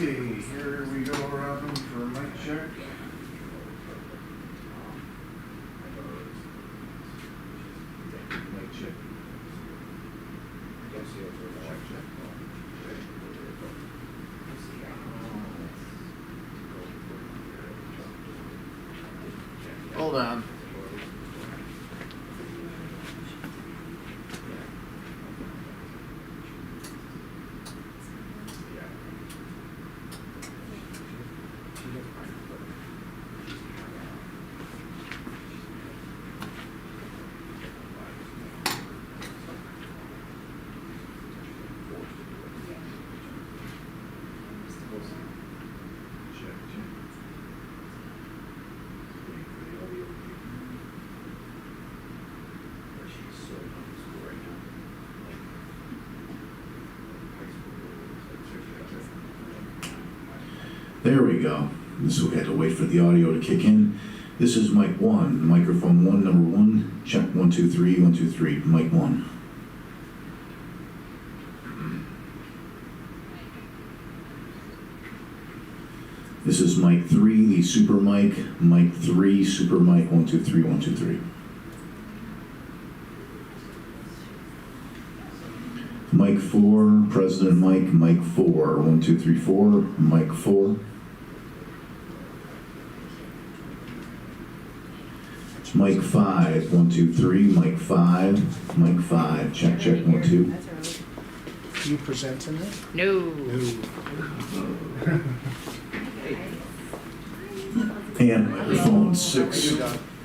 Okay, here we go around for a mic check. Mic check. Hold on. There we go. This we had to wait for the audio to kick in. This is mic 1, microphone 1, number 1. Check 1 2 3 1 2 3. Mic 1. This is mic 3, the super mic. Mic 3, super mic 1 2 3 1 2 3. Mic 4, President mic. Mic 4 1 2 3 4. Mic 4. Mic 5, 1 2 3, mic 5, mic 5, check, check, 1 2. You presenting it? No. And microphone 6,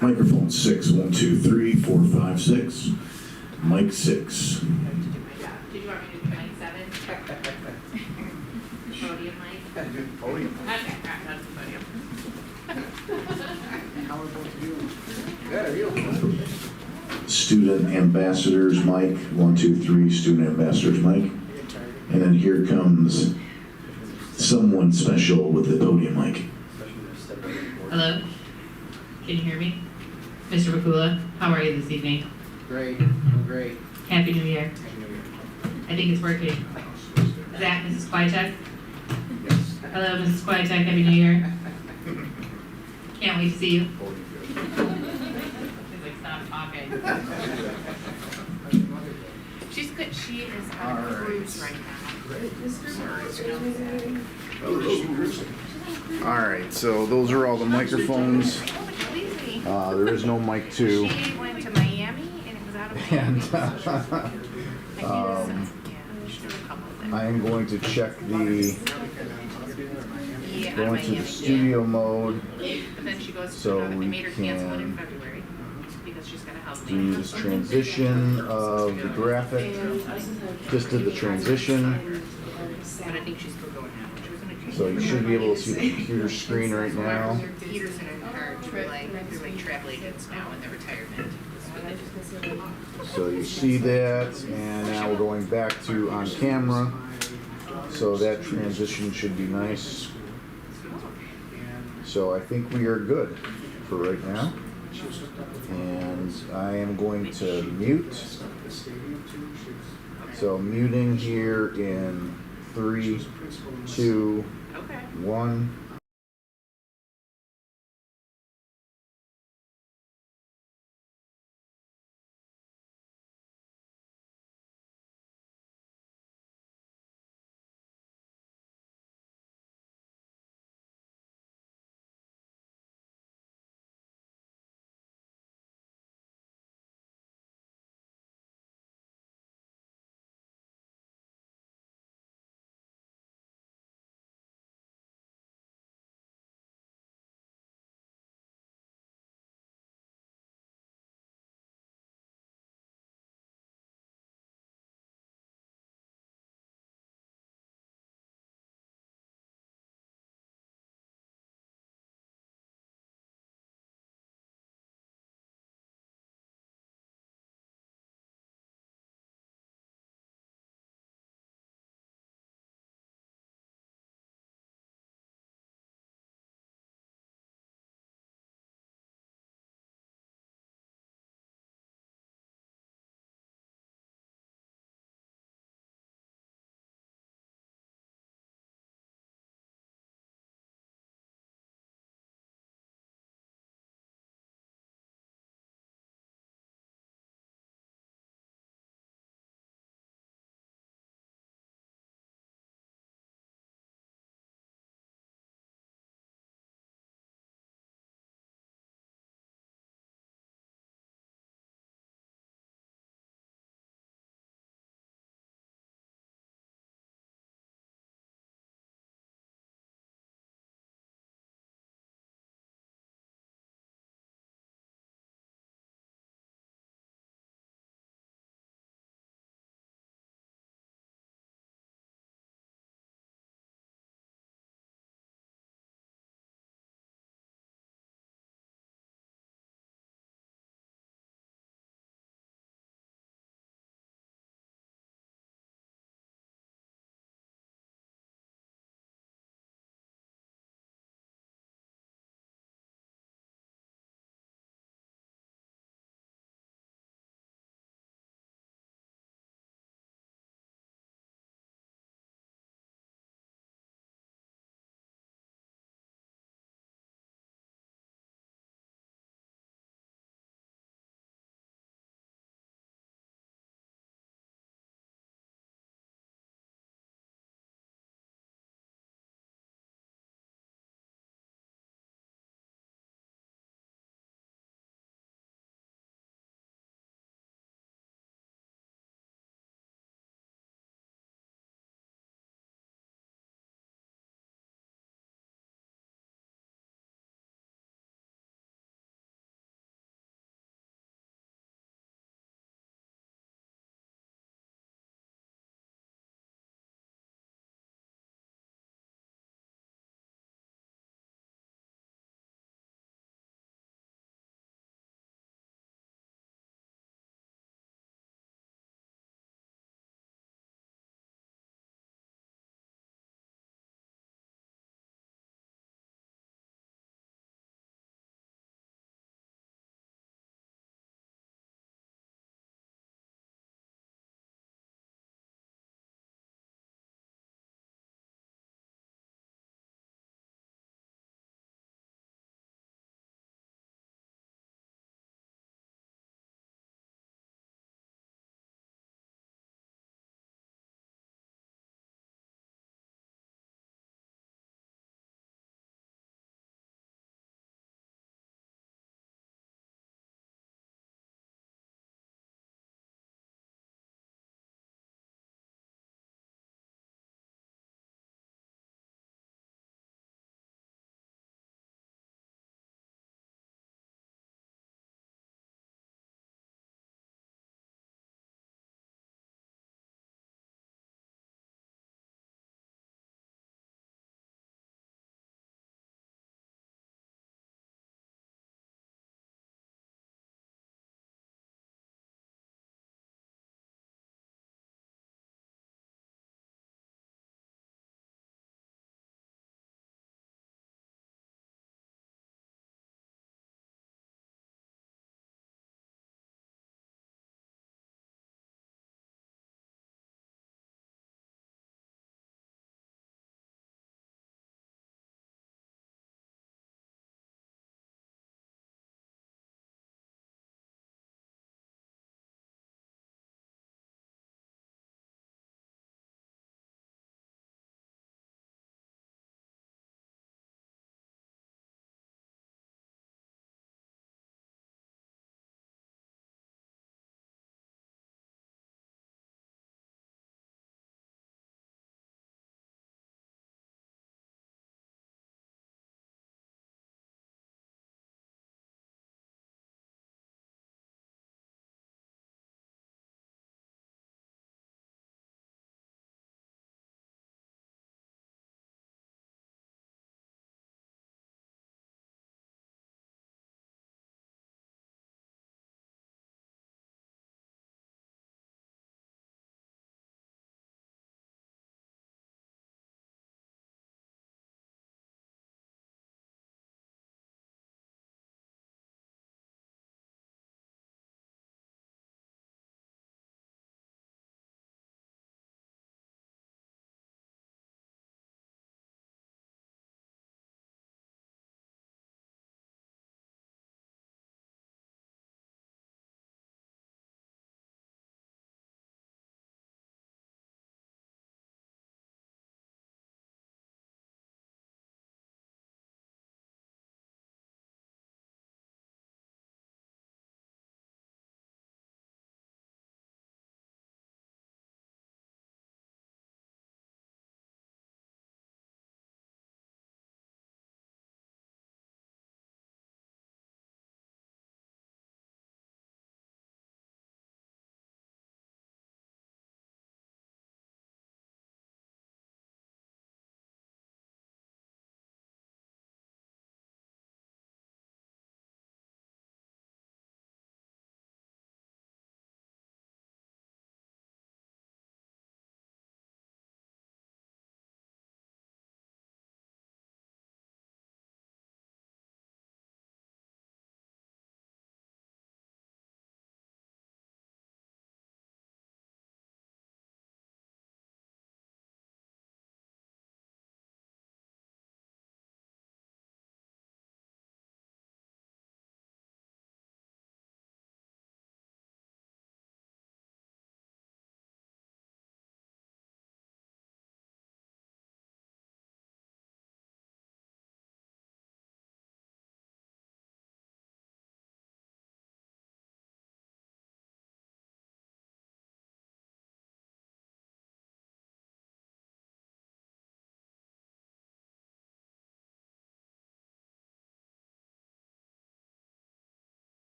microphone 6, 1 2 3 4 5 6, mic 6. Did you want me to do mic 7? Podium mic? Podium. Okay, that's the podium. How are both of you? Student ambassadors mic, 1 2 3, student ambassadors mic. And then here comes someone special with the podium mic. Hello? Can you hear me? Mr. Bakula, how are you this evening? Great, I'm great. Happy New Year. Happy New Year. I think it's working. Is that Mrs. Kwiatek? Yes. Hello, Mrs. Kwiatek, Happy New Year. Can't wait to see you. She's like, stop talking. She's good. She is on a cruise right now. All right, so those are all the microphones. There is no mic 2. She went to Miami and it was out of Miami. I am going to check the, go into the studio mode. But then she goes to So another, they we made her cancel it in can February because she's gonna help do me. this transition of the graphic. Just did the transition. But I think she's still going now. She was gonna So you should be able to see the computer screen right now. Peterson and her, they're like travel agents now in their retirement. So you see that, and now we're going back to on camera. So that transition should be nice. So I think we are good for right now. And I am going to mute. So muting here in 3, 2, 1.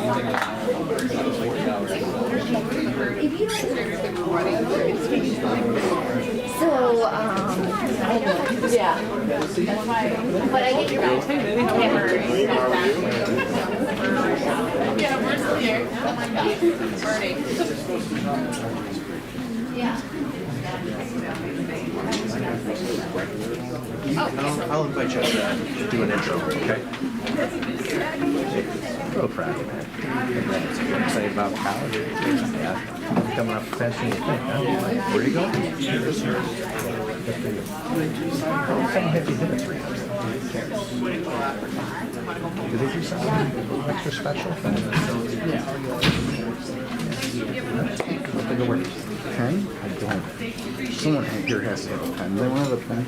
So, yeah. But I get your back. Yeah, we're still here. Oh my God. Burning. Yeah. I'll invite you to do an intro, okay? Real proud of that. I'm excited about college. Yeah. Coming up faster than you think, huh? Where are you going? I'm happy you did it. Did they do something extra special? Take a word. Pen? I don't. Someone here has to have a pen. Do they want to have a pen?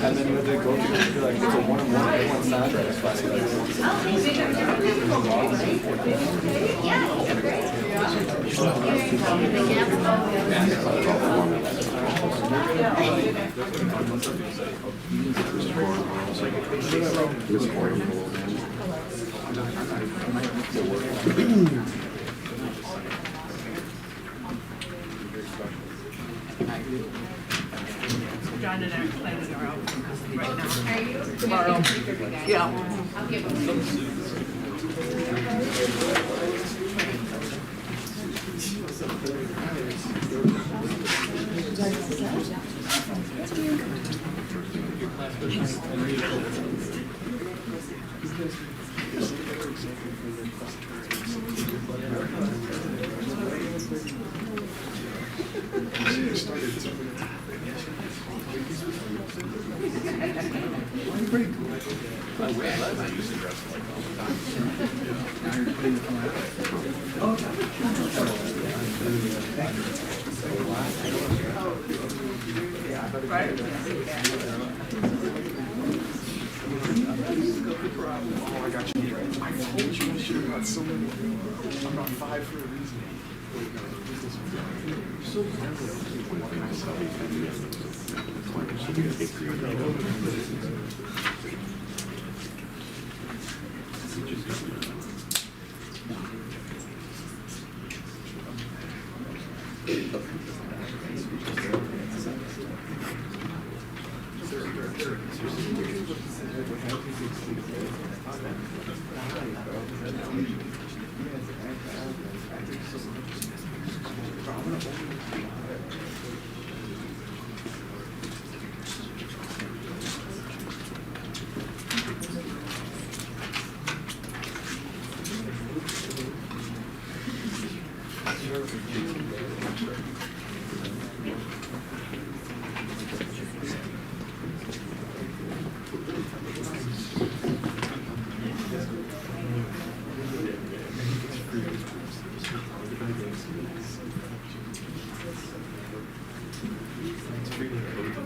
And then you have to go through like it's a one-on-one sound John and I are planning our own right now. Are you? Tomorrow. Yeah. I'll give them. I'm not 5 for a reason.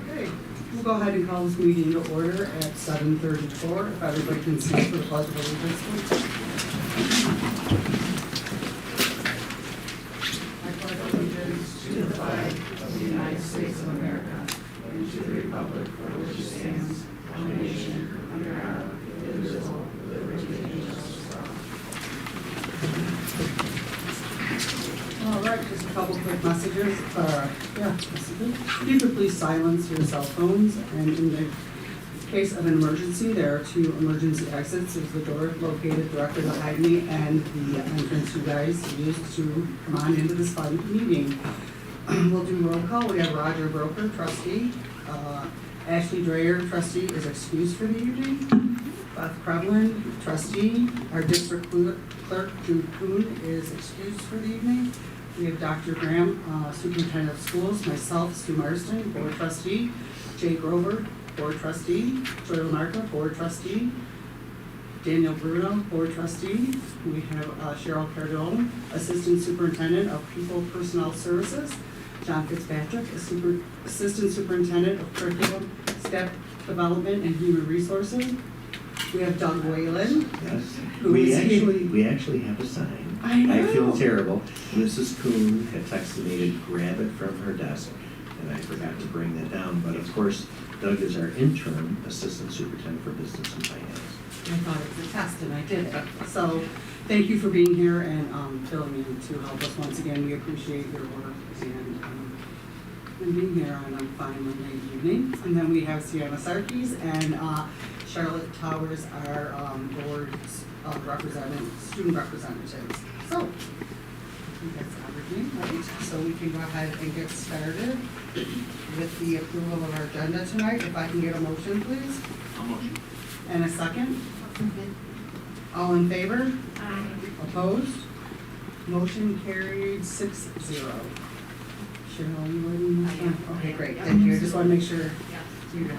Okay, we'll go ahead and call this meeting to order at 7:34. If everybody can stand for the pledge of allegiance, please. I pledge allegiance to the flag of the United States of America and to the republic for which it stands, one nation, under God, indivisible, with liberty and justice for all. All right, just a couple quick messages. If you could please silence your cell phones, and in the case of an emergency, there are 2 emergency exits. There's the door located directly behind me and the entrance you guys use to come on into this fun meeting. We'll do roll call. We have Roger Broker, trustee. Ashley Dreyer, trustee, is excused for the evening. Beth Krevlin, trustee. Our district clerk, Jude Kuhn, is excused for the evening. We have Dr. Graham, superintendent of schools, myself, Stu Marston, board trustee, Jay Grover, board trustee, Joy Lamarca, board trustee, Daniel Bruno, board trustee. We have Cheryl Cardone, assistant superintendent of people personnel services, John Fitzpatrick, assistant superintendent of curriculum, staff development, and human resources, We have Doug Whalen. Yes, Who is here? we actually have a sign. I know. feel terrible. Mrs. Kuhn had texted me to grab it from her desk, and I forgot to bring that down. But of course, Doug is our interim assistant superintendent for business and finance. I thought it was a test and I did it. So thank you for being here and filling in to help us once again. We appreciate your work and being here on a fine Monday evening. And then we have Sienna Sarkis and Charlotte Towers, our board's student representatives. So I think that's everything, right? So we can go ahead and get started with the approval of our agenda tonight. If I can get a motion, please. I'll motion. And a second? All in favor? Aye. Opposed? Motion carried 6-0. Cheryl, you waiting this one? Okay, great, thank you. I just want to make sure you know.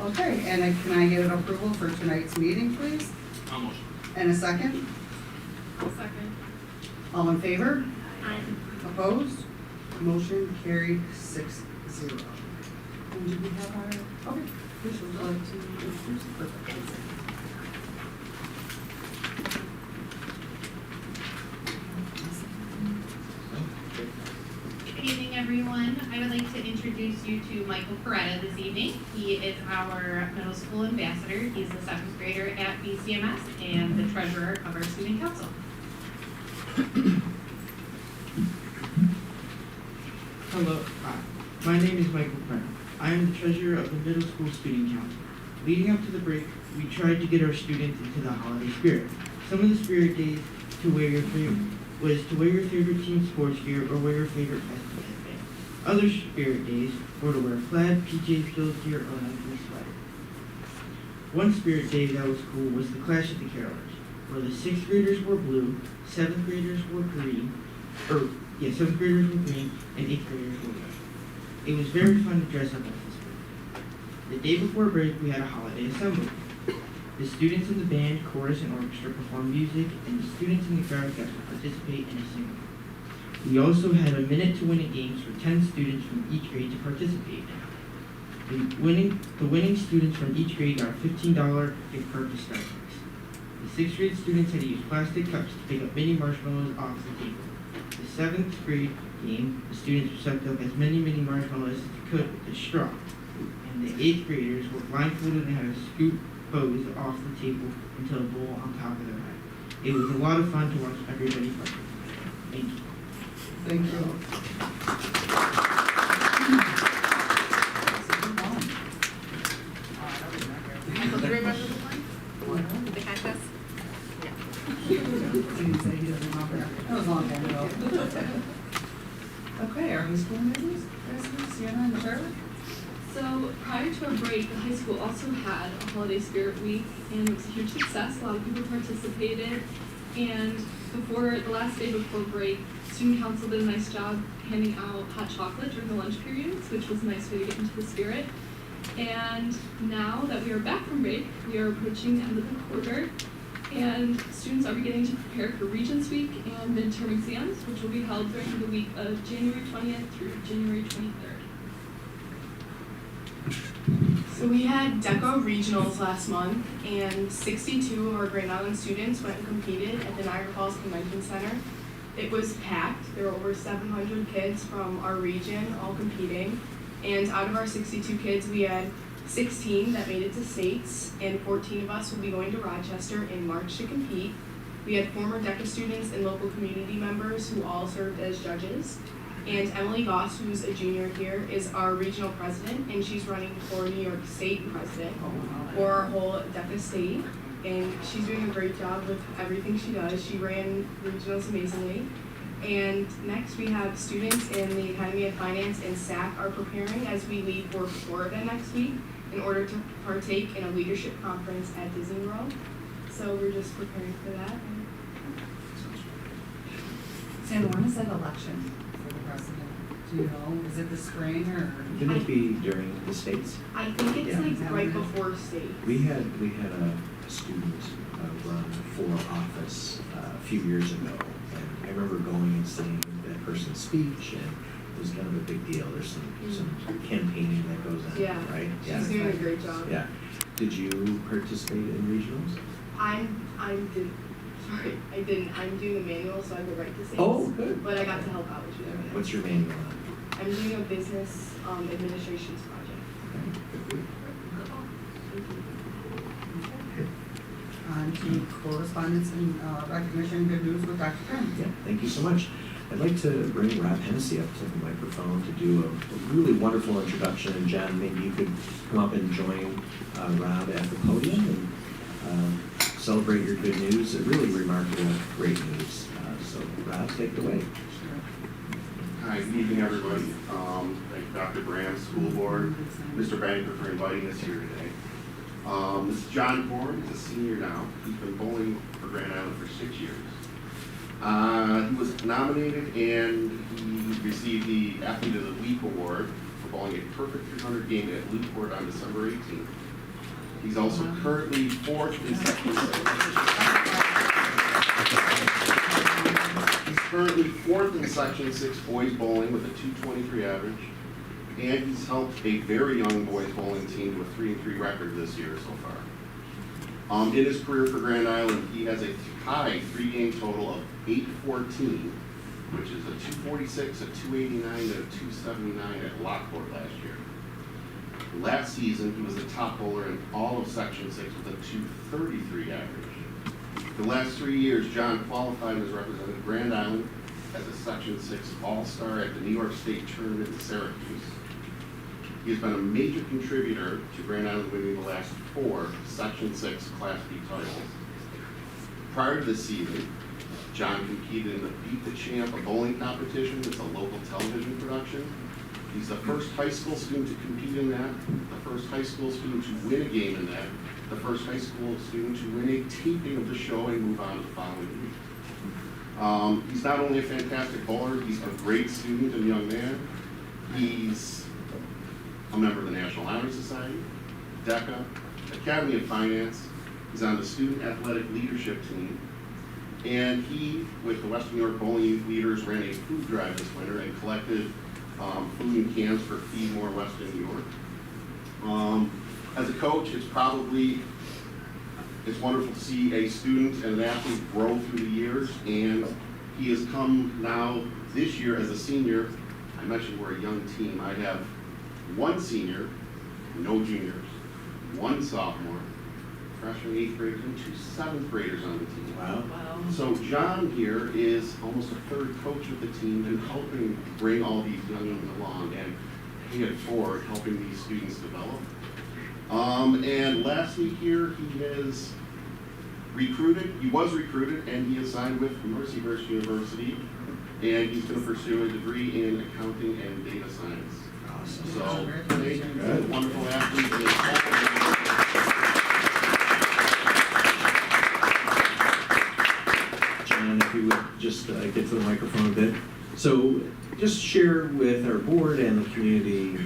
Okay, and can I get an approval for tonight's meeting, please? I'll motion. And a second? I'll second. All in favor? Aye. Opposed? Motion carried 6-0. And do we have our, okay, this would like to introduce the perfect. Good evening, everyone. I would like to introduce you to Michael Coretta this evening. He is our middle school ambassador. He's the 7th grader at BCMS and the treasurer of our student council. Hello, my name is Michael Brennan. I am the treasurer of the middle school student council. Leading up to the break, we tried to get our students into the holiday spirit. Some of the spirit days was to wear your favorite team sports gear or wear your favorite festival headband. Other spirit days were to wear plaid, PJ Bills gear, or a nice sweater. One spirit day that was cool was the Clash of the Carolers, where the 6th graders wore blue, 7th graders wore green, 7th graders were green, and 8th graders were red. It was very fun to dress up as this group. The day before break, we had a holiday assembly. The students in the band, chorus, and orchestra performed music, and the students in the crowd got to participate in a sing. We also had a minute to win a games for 10 students from each grade to participate in. The winning students from each grade got a $15 gift card to Starbucks. The 6th grade students had to use plastic cups to pick up mini marshmallows off the table. The 7th grade game, the students sucked up as many mini marshmallows as they could with a straw. And the 8th graders were blindfolded and had to scoop bows off the table into a bowl on top of their head. It was a lot of fun to watch everybody participate. Thank you. Thank you. Michael, do you remember the one? The contest? Didn't say he doesn't remember. That was a long time ago. Okay, our high school members, Sienna and Charlotte? So prior to our break, the high school also had a holiday spirit week, and it was a huge success. A lot of people participated, and before the last day before break, student council did a nice job handing out hot chocolate during the lunch periods, which was a nice way to get into the spirit. And now that we are back from break, we are approaching the end of the quarter, and students are beginning to prepare for Regents Week and midterm exams, which will be held during the week of January 20th through January 23rd. So we had DECO regionals last month, and 62 of our Grand Island students went and competed at the Niagara Falls Convention Center. It was packed. There were over 700 kids from our region all competing, and out of our 62 kids, we had 16 that made it to states, and 14 of us will be going to Rochester in March to compete. We had former DECA students and local community members who all served as judges. And Emily Goss, who's a junior here, is our regional president, and she's running for New York State president for our whole DECA state. And she's doing a great job with everything she does. She ran regionals amazingly. And next we have students in the Academy of Finance and SAC are preparing as we leave for Florida next week in order to partake in a leadership conference at Disney World. So we're just preparing for that. Sandra, when is that election for the president? Do you know, is it the spring or? Didn't it be during the states? I think it's Yeah. like right before state. We had a student run for office a few years ago, and I remember going and seeing that person's speech, and it was kind of a big deal. There's some campaigning that goes on, Yeah. right? She's doing a great job. Yeah. Did you participate in regionals? I didn't. Sorry, I didn't. I'm doing the manual, so I go right to sales. Oh, good. But I got to help out with you. What's your manual on? I'm doing a business administrations project. On to correspondence and recognition, good news with Dr. Karen. Yeah, thank you so much. I'd like to bring Rob Hennessy up to the microphone to do a really wonderful introduction. And John, maybe you could come up and join Rob at the podium and celebrate your good news. Really remarkable, great news. So Rob, take it away. Hi, good evening, everybody. Thank you, Dr. Brand, School Board, Mr. Banker for inviting us here today. This is John Korn. He's a senior now. He's been bowling for Grand Island for 6 years. He was nominated and he received the Athlete of the Week award for bowling a perfect 300 game at Leutport on December 18th. He's also currently 4th in Section 6. He's currently 4th in Section 6 boys bowling with a 223 average. And he's helped a very young boys bowling team to a 3-3 record this year so far. In his career for Grand Island, he has a high 3-game total of 814, which is a 246, a 289, and a 279 at Lockport last year. Last season, he was the top bowler in all of Section 6 with a 233 average. The last 3 years, John qualified and has represented Grand Island as a Section 6 All-Star at the New York State Tournament in Syracuse. He has been a major contributor to Grand Island winning the last 4 Section 6 Class B titles. Prior to this season, John competed in the Beat the Champ, a bowling competition. It's a local television production. He's the first high school student to compete in that, the first high school student to win a game in that, the first high school student to win a taping of the show and move on to the following week. He's not only a fantastic bowler, he's a great student and young man. He's a member of the National Honor Society, DECA, Academy of Finance. He's on the Student Athletic Leadership Team. And he, with the Western New York Bowling Youth Leaders, ran a food drive this winter and collected food in cans for Feed More Western New York. As a coach, it's wonderful to see a student and an athlete grow through the years, and he has come now this year as a senior. I mentioned we're a young team. I have 1 senior, no juniors, 1 sophomore, freshman, 8th graders, and 2 7th graders on the team. Wow. So John here is almost a third coach of the team and helping bring all these young ones along and pay it forward, helping these students develop. And lastly here, he was recruited and he is signed with Mercyhurst University, and he's going to pursue a degree in accounting and data science. Awesome. So, thank you, good, wonderful athlete. John, if you would just get to the microphone a bit. So just share with our board and the community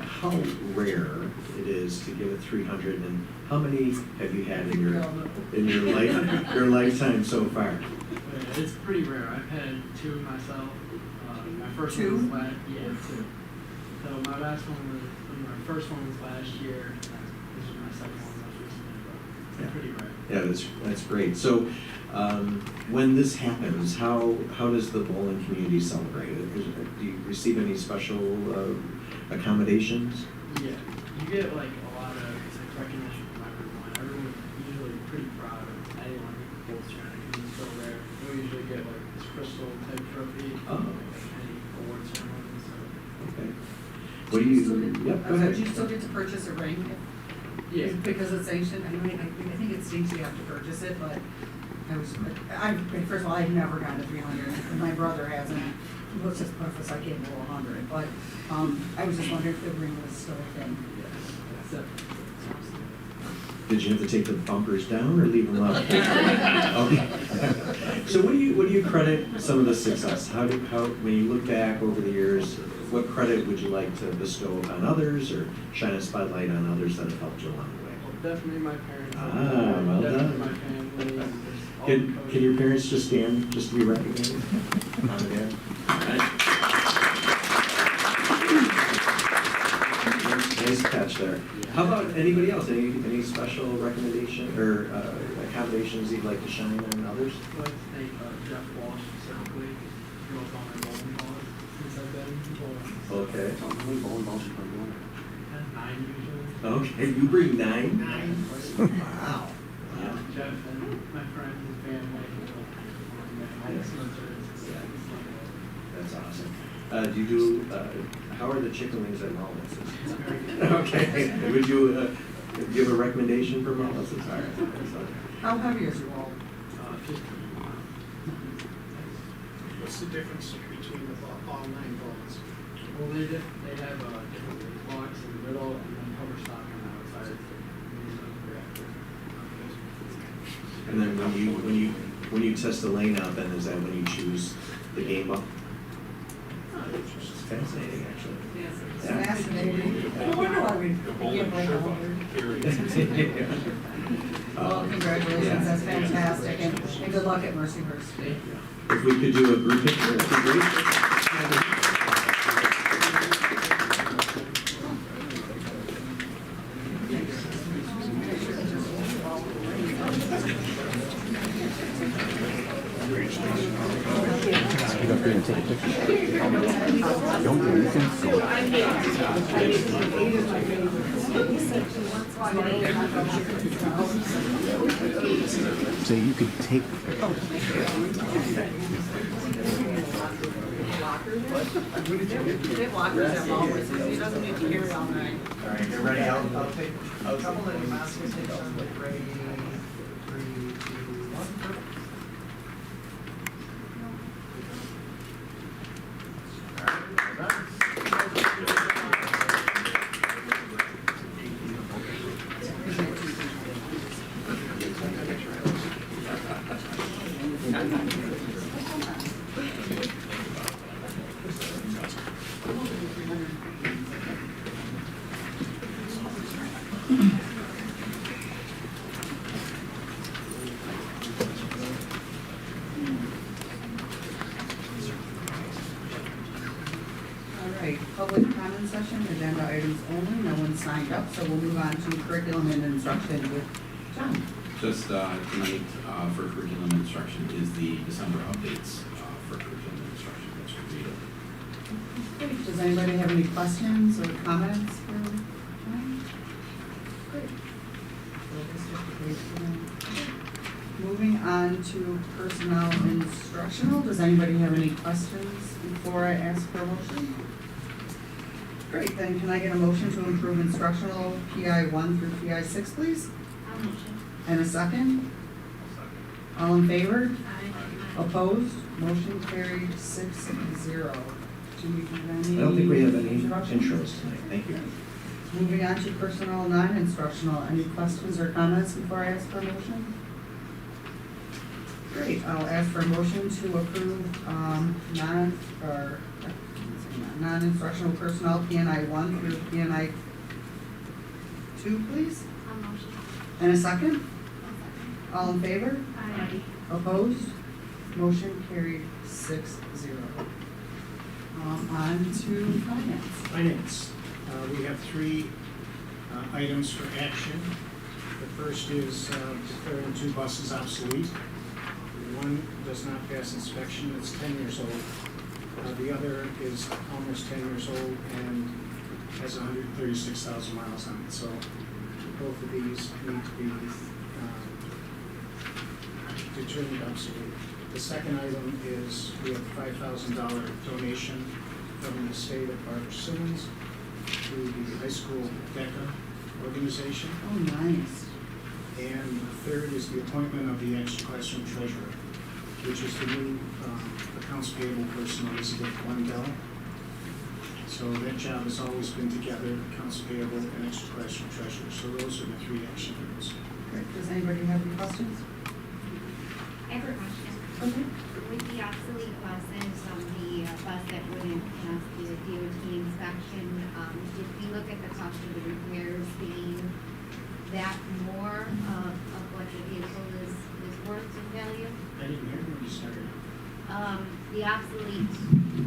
how rare it is to give a 300, and how many have you had in your lifetime so far? It's pretty rare. I've had 2 myself. My first 2? one was last, yeah, 2. So my first one was last year. This was my second one most recently, but it's pretty rare. Yeah, that's great. So when this happens, how does the bowling community celebrate it? Do you receive any special accommodations? Yeah, you get like a lot of recognition from everyone. Everyone's usually pretty proud of anyone who bowls tournament because it's so rare. We usually get like this crystal type trophy, any award ceremony. So. Okay. What do you? Yep. Go ahead. Do you still get to purchase a ring? Yeah. Because it's ancient. I think it stinks you have to purchase it, but first of all, I've never gotten a 300, and my brother hasn't. Let's just preface, I gave him 100, but I was just wondering if the ring was still a thing. So, Did you have to take the bumpers down or leave them up? Okay. So what do you credit some of the success? How when you look back over the years, what credit would you like to bestow upon others or shine a spotlight on others that have helped you along the way? well, definitely my parents. Well definitely done. my family. And just all Can the coaches. your parents just stand just to be recognized? Mom and Dad? Nice catch. catch there. How about anybody else? Any special recommendation or accommodations you'd like to shine on others? I'd like to thank Jeff Walsh specifically. He knows all my bowling balls since I've been bowling. Okay. How many bowling balls you bring going? 9 usually. Okay, you bring 9? 9. Wow. Jeff and my friends and family. That's awesome. Do you do, how are the chicken wings at Mullis's? Okay. Would you give a recommendation for Mullis's? All right. Excellent. How heavy is your wall? 15. What's the difference between all 9 balls? Well, they have different blocks in the middle and then cover stock on the outside. And then when you test the lane out, then is that when you choose the game ball? It's fascinating, actually. Yes, it's Yeah. fascinating. No wonder why we can't play Well, congratulations, Yeah. that's fantastic, and good luck at Mercyhurst. If we could do a group picture, that'd be great. Get up here and take a picture. Don't do anything. So you could take. They have lockers at Mullis's, he doesn't need to carry all night. All right, you're ready? I'll take. A couple of masks taken with ready, 3, 2, 1. All right, public comment session, agenda items only, no one signed up, so we'll move on to curriculum and instruction with John. Just tonight for curriculum instruction is the December updates for curriculum instruction that's completed. Great, does anybody have any questions or comments for John? Great. We'll just have to wait for them. Moving on to personnel instructional, does anybody have any questions before I ask for a motion? Great, then can I get a motion to improve instructional PI 1 through PI 6, please? I'll motion. And a second? All in favor? Aye. Opposed? Motion carried 6-0. Do we have any? I don't think we have any introductions? intros tonight. Thank you. Moving on to personnel non-instructional, any questions or comments before I ask for a motion? Great, I'll ask for a motion to approve, non-instructional personnel, PNI 1 through PNI 2, please? I'll motion. And a second? I'll second. All in favor? Aye. Opposed? Motion carried 6-0. On to finance. Finance. We have 3 items for action. The first is declaring 2 buses obsolete. One does not pass inspection, it's 10 years old. The other is almost 10 years old and has 136,000 miles on it. So both of these need to be determined obsolete. The second item is we have a $5,000 donation from the state of Barbara Simmons to the high school DECA organization. Oh, nice. And the third is the appointment of the extra classroom treasurer, which is the new accounts payable person, Elizabeth Wendell. So that job has always been together, accounts payable and extra classroom treasurer. So those are the 3 action items. Great, does anybody have any questions? I have a question. Okay. With the obsolete buses, the bus that wouldn't pass the DOT inspection, did we look at the cost of the repairs being that more of what the vehicle is worth in value? I didn't hear when you started. The obsolete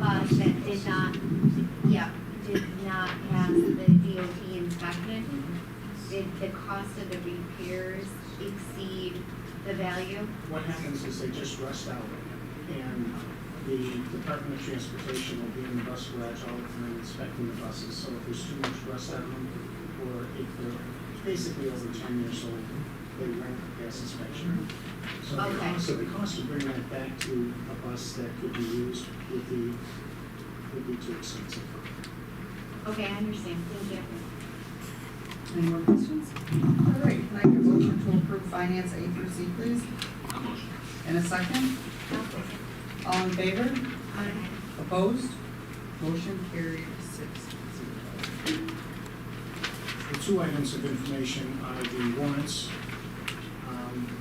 bus that did not pass the DOT inspection, did the cost of the repairs exceed the value? What happens is they just rust out, and the Department of Transportation will be in the bus garage all the time inspecting the buses, so if there's too much rust on them, or if they're basically over 10 years old, they run a gas inspection. So the cost of bringing that back to a bus that could be used would be too expensive. Okay, I understand, thank you. Any more questions? All right, can I get a motion to approve finance A through C, please? Motion. And a second? All in favor? Aye. Opposed? Motion carried 6-0. The two items of information are the warrants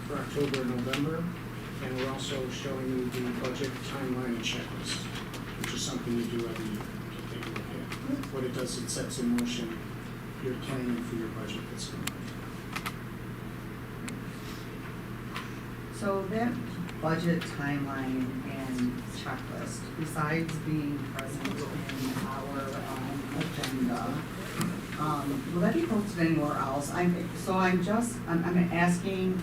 for October and November, and we're also showing you the budget timeline and checklist, which is something you do every year to take a look at. What it does, it sets in motion your planning for your budget that's going on. So that budget timeline and checklist, besides being present in our agenda, will that be posted anywhere else? I'm asking,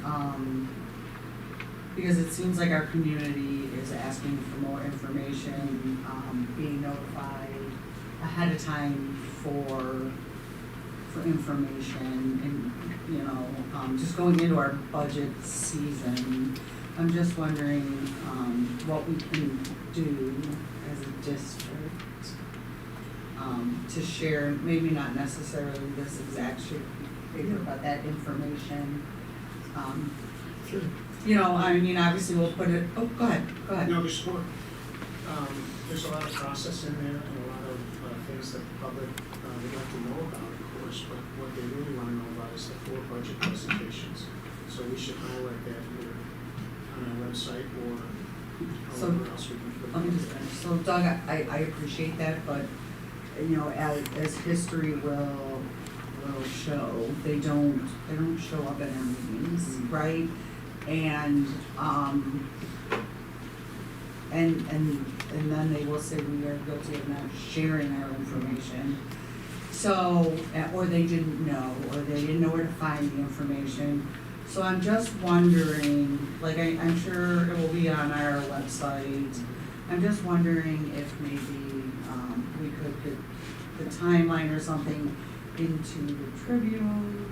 because it seems like our community is asking for more information, being notified ahead of time for information and, you know, just going into our budget season. I'm just wondering, what we can do as a district, to share, maybe not necessarily this exact sheet of paper, but that information. Sure. You know, I mean, obviously we'll put it, oh, go ahead. No, there's more. There's a lot of process in there and a lot of things that the public would like to know about, of course, but what they really want to know about is the 4 budget presentations. So we should highlight that either on our website or however else we can put it. Let me just finish. So Doug, I appreciate that, but, you know, as history will show, they don't show up at our meetings, right? And then they will say we are guilty of not sharing our information. So, or they didn't know, or they didn't know where to find the information. So I'm just wondering, like I'm sure it will be on our website. I'm just wondering if maybe we could get the timeline or something into the Tribune,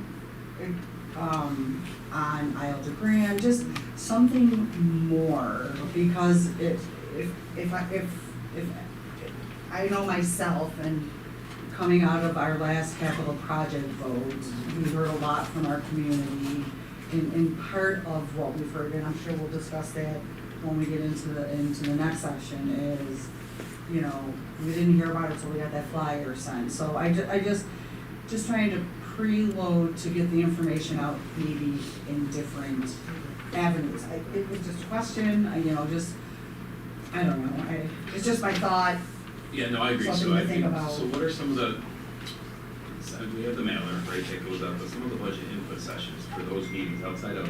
on Isle de Grand, just something more, because if I know myself, and coming out of our last capital project vote, we heard a lot from our community, and part of what we've heard, and I'm sure we'll discuss that when we get into the next section, is, you know, we didn't hear about it until we got that flyer sent. So I just trying to preload to get the information out maybe in different avenues. It was just a question, I don't know, it's just my thought. Yeah, no, I agree. Something So to I think think, about. so what are some of the, so we have the mailer, right, that goes out, but some of the budget input sessions for those meetings, outside of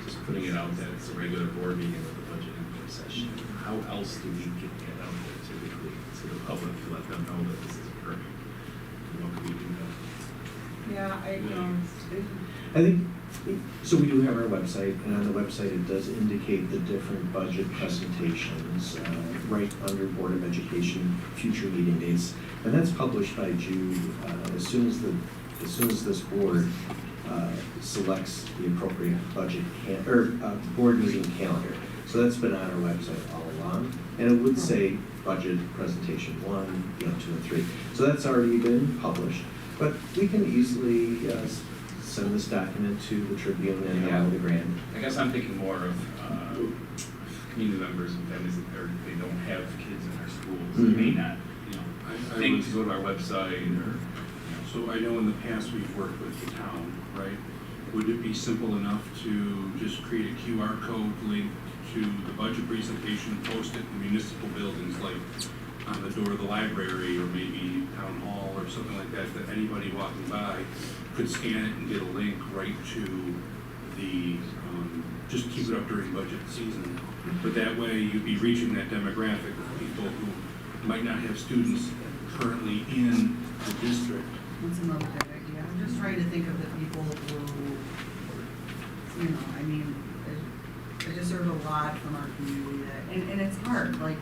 just putting it out that it's a regular board meeting with a budget input session, how else do we get that out there typically to the public to let them know that this is occurring? What can we do that? Yeah, I think, so we do have our website, and on the website it does indicate the different budget presentations, right under Board of Education future meeting dates. And that's published by Jude, as soon as this board selects the appropriate budget board meeting calendar. So that's been on our website all along, and it would say budget presentation 1, 2, and 3. So that's already been published, but we can easily send this document to the Tribune and the Isle de Grand. I guess I'm thinking more of community members and families that they don't have kids in their schools. Mm-hmm. They may not, think to go to our website or. So I know in the past we've worked with the town, right? Would it be simple enough to just create a QR code link to the budget presentation, post it in municipal buildings, like on the door of the library or maybe town hall or something like that, that anybody walking by could scan it and get a link right to the, just keep it up during budget season. But that way you'd be reaching that demographic of people who might not have students currently in the district. That's another good idea. I'm just trying to think of the you know, I mean, I just heard a lot from our community that, and it's hard, like,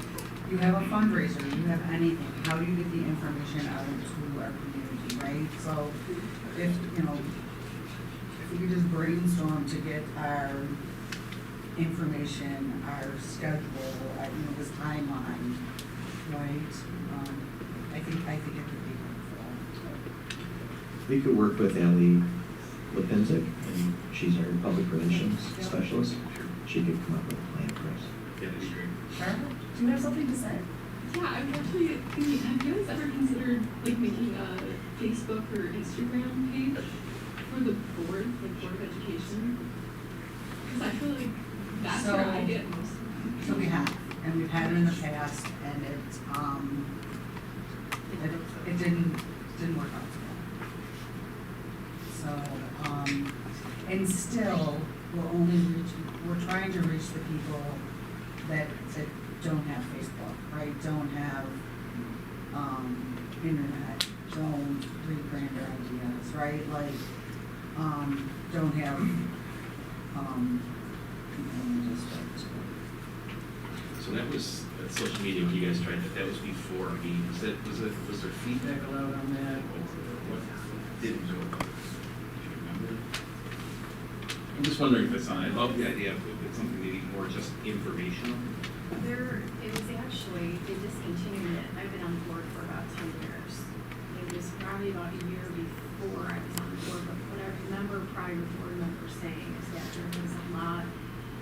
you have a fundraiser, you have anything, how do you get the information out to our community, right? So if, you know, if we could just brainstorm to get our information, our schedule, you know, this timeline, right? I think it could be helpful. We could work with Ellie Lipinzik, and she's our public relations specialist. She could come up with a plan for us. Yeah, that'd be great. Barbara, do you have something to say? Yeah, I was actually thinking, have you guys ever considered like making a Facebook or Instagram page for the board, like Board of Education? Because I feel like that's where I get most of my. So we have, and we've had it in the past, and it didn't work out so well. So, and still, we're trying to reach the people that don't have Facebook, right? Don't have, internet, don't read grander ideas, right? Like, don't have, So that was, that social media, when you guys tried that was before, I mean, was there feedback allowed on that, or what didn't go about it? Do you remember? I'm just wondering if it's on, I love the idea of if it's something maybe more just informational. It was actually, they discontinued it. I've been on the board for about 10 years. It was probably about a year before I was on the board, but what I remember prior board members saying is that there was a lot,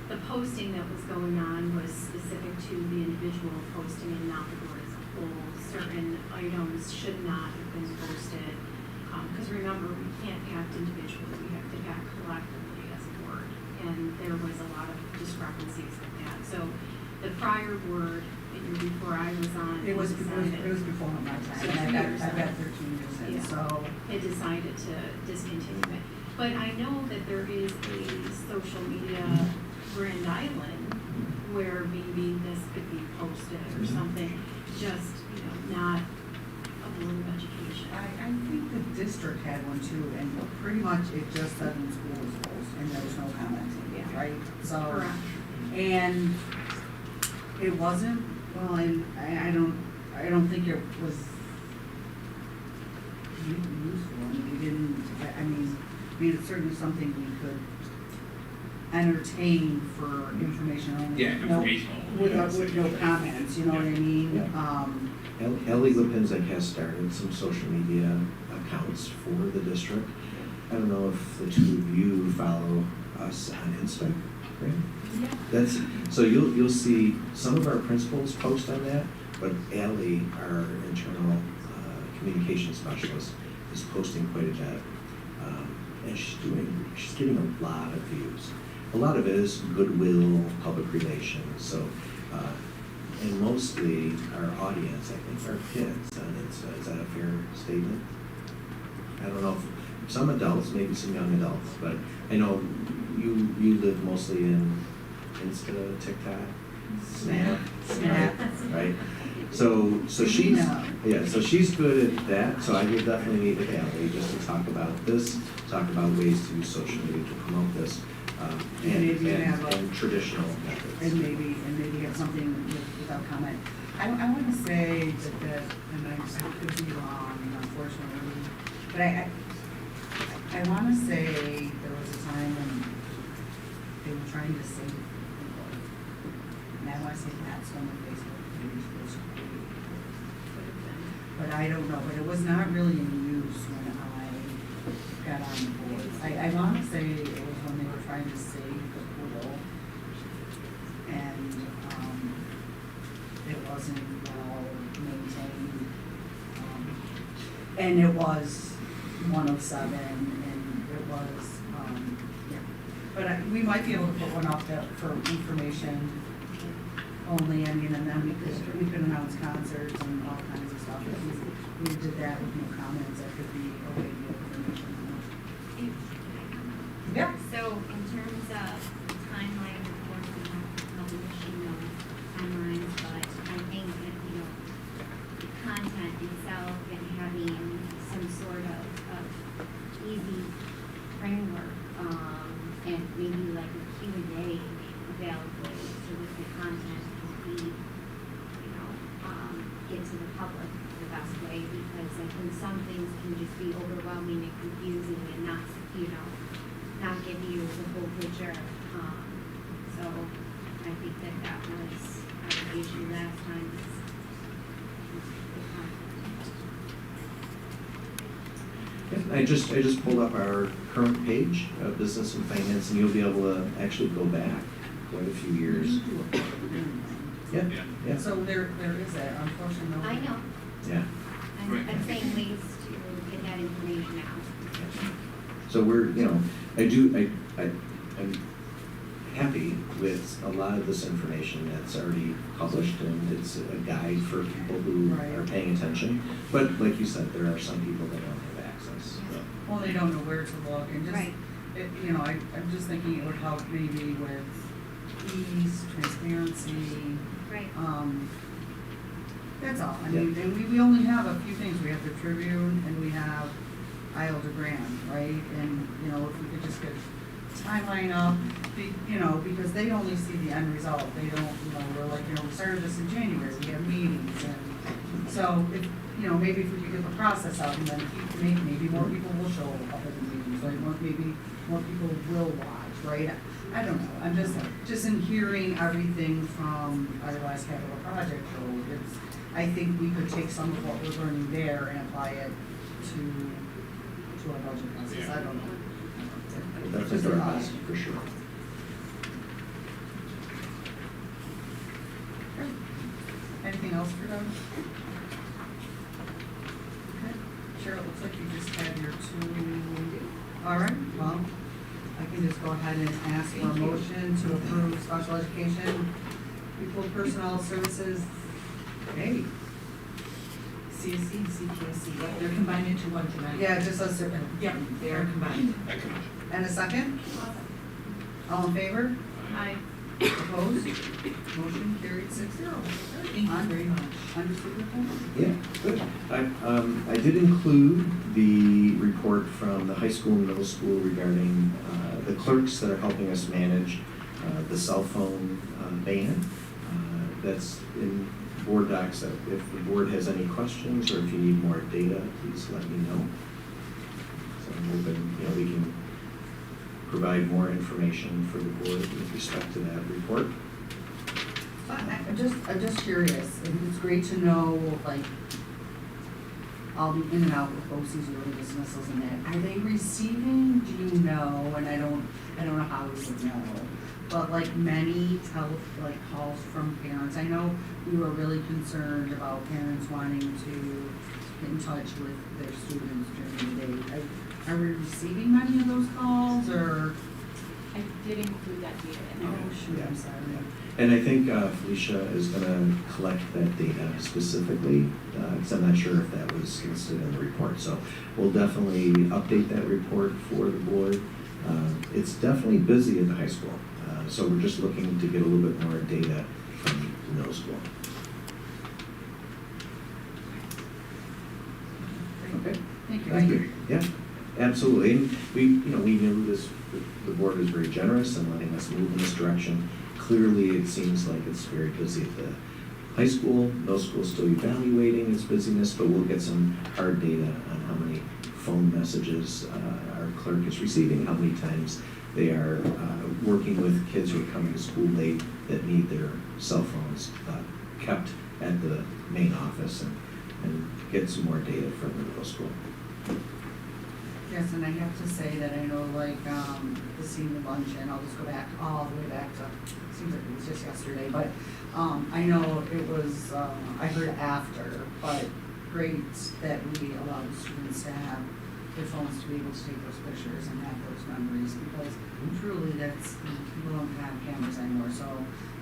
the posting that was going on was specific to the individual posting and not the board as a whole. Certain items should not have been posted. Because remember, we can't act individually, we have to act collectively as a board. And there was a lot of discrepancies with that. So the prior board, the year before I was on, it was decided, before my time, So and years I've got on. 13 years in, Yeah. so. It decided to discontinue it. But I know that there is a social media Grand Island where maybe this could be posted or something, just, you know, not a board of education. I think the district had one too, and pretty much it just said in school was closed, and there was no commenting, Yeah. right? So, Correct. and it wasn't, well, and I don't think it was useful, I mean, we didn't, I mean, it's certainly something we could entertain for information only. Yeah, informational. With no comments, you know what I mean? Yeah. Ellie Lipinzik has started some social media accounts for the district. I don't know if the two of you follow us on Instagram. Yeah. That's, so you'll see some of our principals post on that, but Ellie, our internal communication specialist, is posting quite a bit. And she's getting a lot of views. A lot of it is goodwill, public relations, so, and mostly our audience, I think, are kids, and is that a fair statement? I don't know, if some adults, maybe some young adults, but I know you live mostly in Insta, TikTok, Snap, right? So she's, yeah, so she's good at that, so I would definitely meet with Ellie just to talk about this, talk about ways to use social media to promote this, and traditional methods. And maybe have something without comment. I want to say that, and I could be wrong, unfortunately, but I want to say there was a time when they were trying to save people. And I want to say that's when the Facebook page was created. But I don't know, but it was not really in use when I got on the board. I want to say it was when they were trying to save the pool. And it wasn't well maintained. And it was 107, and it was, yeah. But we might be able to put one up there for information only, I mean, and then we could announce concerts and all kinds of stuff. If we did that with no comments, that could be a way to get information. Yeah. So in terms of the timeline, of course, we have publishing those timelines, but I think that, you know, the content itself and having some sort of easy framework and maybe like a Q&A available so that the content can be, get to the public the best way, because I think some things can just be overwhelming and confusing and not, not give you the whole picture. So I think that was the issue last time. I just pulled up our current page of business and finance, and you'll be able to actually go back quite a few years. Yeah, yeah. So there is that, unfortunately. I know. Yeah. I'm saying ways to get that information out. So we're, I'm happy with a lot of this information that's already published, and it's a guide for people who are paying attention. But like you said, there are some people that don't have access. So. Well, they don't know where to look, and just, Right. I'm just thinking it would help maybe with ease, transparency. Right. That's all. I mean, and we only have a few things. We have the Tribune and we have Isle de Grand, right? And, if we could just get timeline up, because they only see the end result. They don't, we're like, we started this in January, we have meetings, and so if, maybe if we could get the process out, and then maybe more people will show up at the meetings, like maybe more people will watch, right? I don't know, I'm just in hearing everything from our last capital project, so I think we could take some of what we're learning there and apply it to our budget process, I don't know. That's a good ask, for sure. Anything else for Doug? Okay, Cheryl, it looks like you just had your two. All right, well, I can just go ahead and ask for a motion to approve special education, equal personnel services. Hey. CSD and CPSC, yep, they're combined into one tonight. Yeah, just us, Yep, they are combined. and a second? All in favor? Aye. Opposed? Motion carried 6-0. Thank you very much. Understood your point? Yeah, good. I did include the report from the high school and middle school regarding the clerks that are helping us manage the cell phone ban. That's in board docs. If the board has any questions or if you need more data, please let me know. So I'm hoping we can provide more information for the board with respect to that report. I'm just curious, and it's great to know, like, I'll be in and out with BOCES, early dismissals and that. Are they receiving, do you know, and I don't know how we would know, but like many calls from parents. I know we were really concerned about parents wanting to get in touch with their students during the day. Are we receiving many of those calls, or? I did include that data in there. Oh, shoot, I'm sorry. And I think Felicia is going to collect that data specifically, because I'm not sure if that was listed in the report. So we'll definitely update that report for the board. It's definitely busy at the high school, so we're just looking to get a little bit more data from the middle school. Okay. Thank you. Yeah, absolutely. And we knew this. The board was very generous in letting us move in this direction. Clearly, it seems like it's very busy at the high school. Middle school is still evaluating its busyness, but we'll get some hard data on how many phone messages our clerk is receiving, how many times they are working with kids who are coming to school late that need their cell phones kept at the main office, and get some more data from the middle school. Yes, and I have to say that I know, like, the senior luncheon, I'll just go back, all the way back to, seems like it was just yesterday, but I know it was, I heard after, but great that we allow the students to have their phones to be able to take those pictures and have those memories, because truly that's, people don't have cameras anymore, so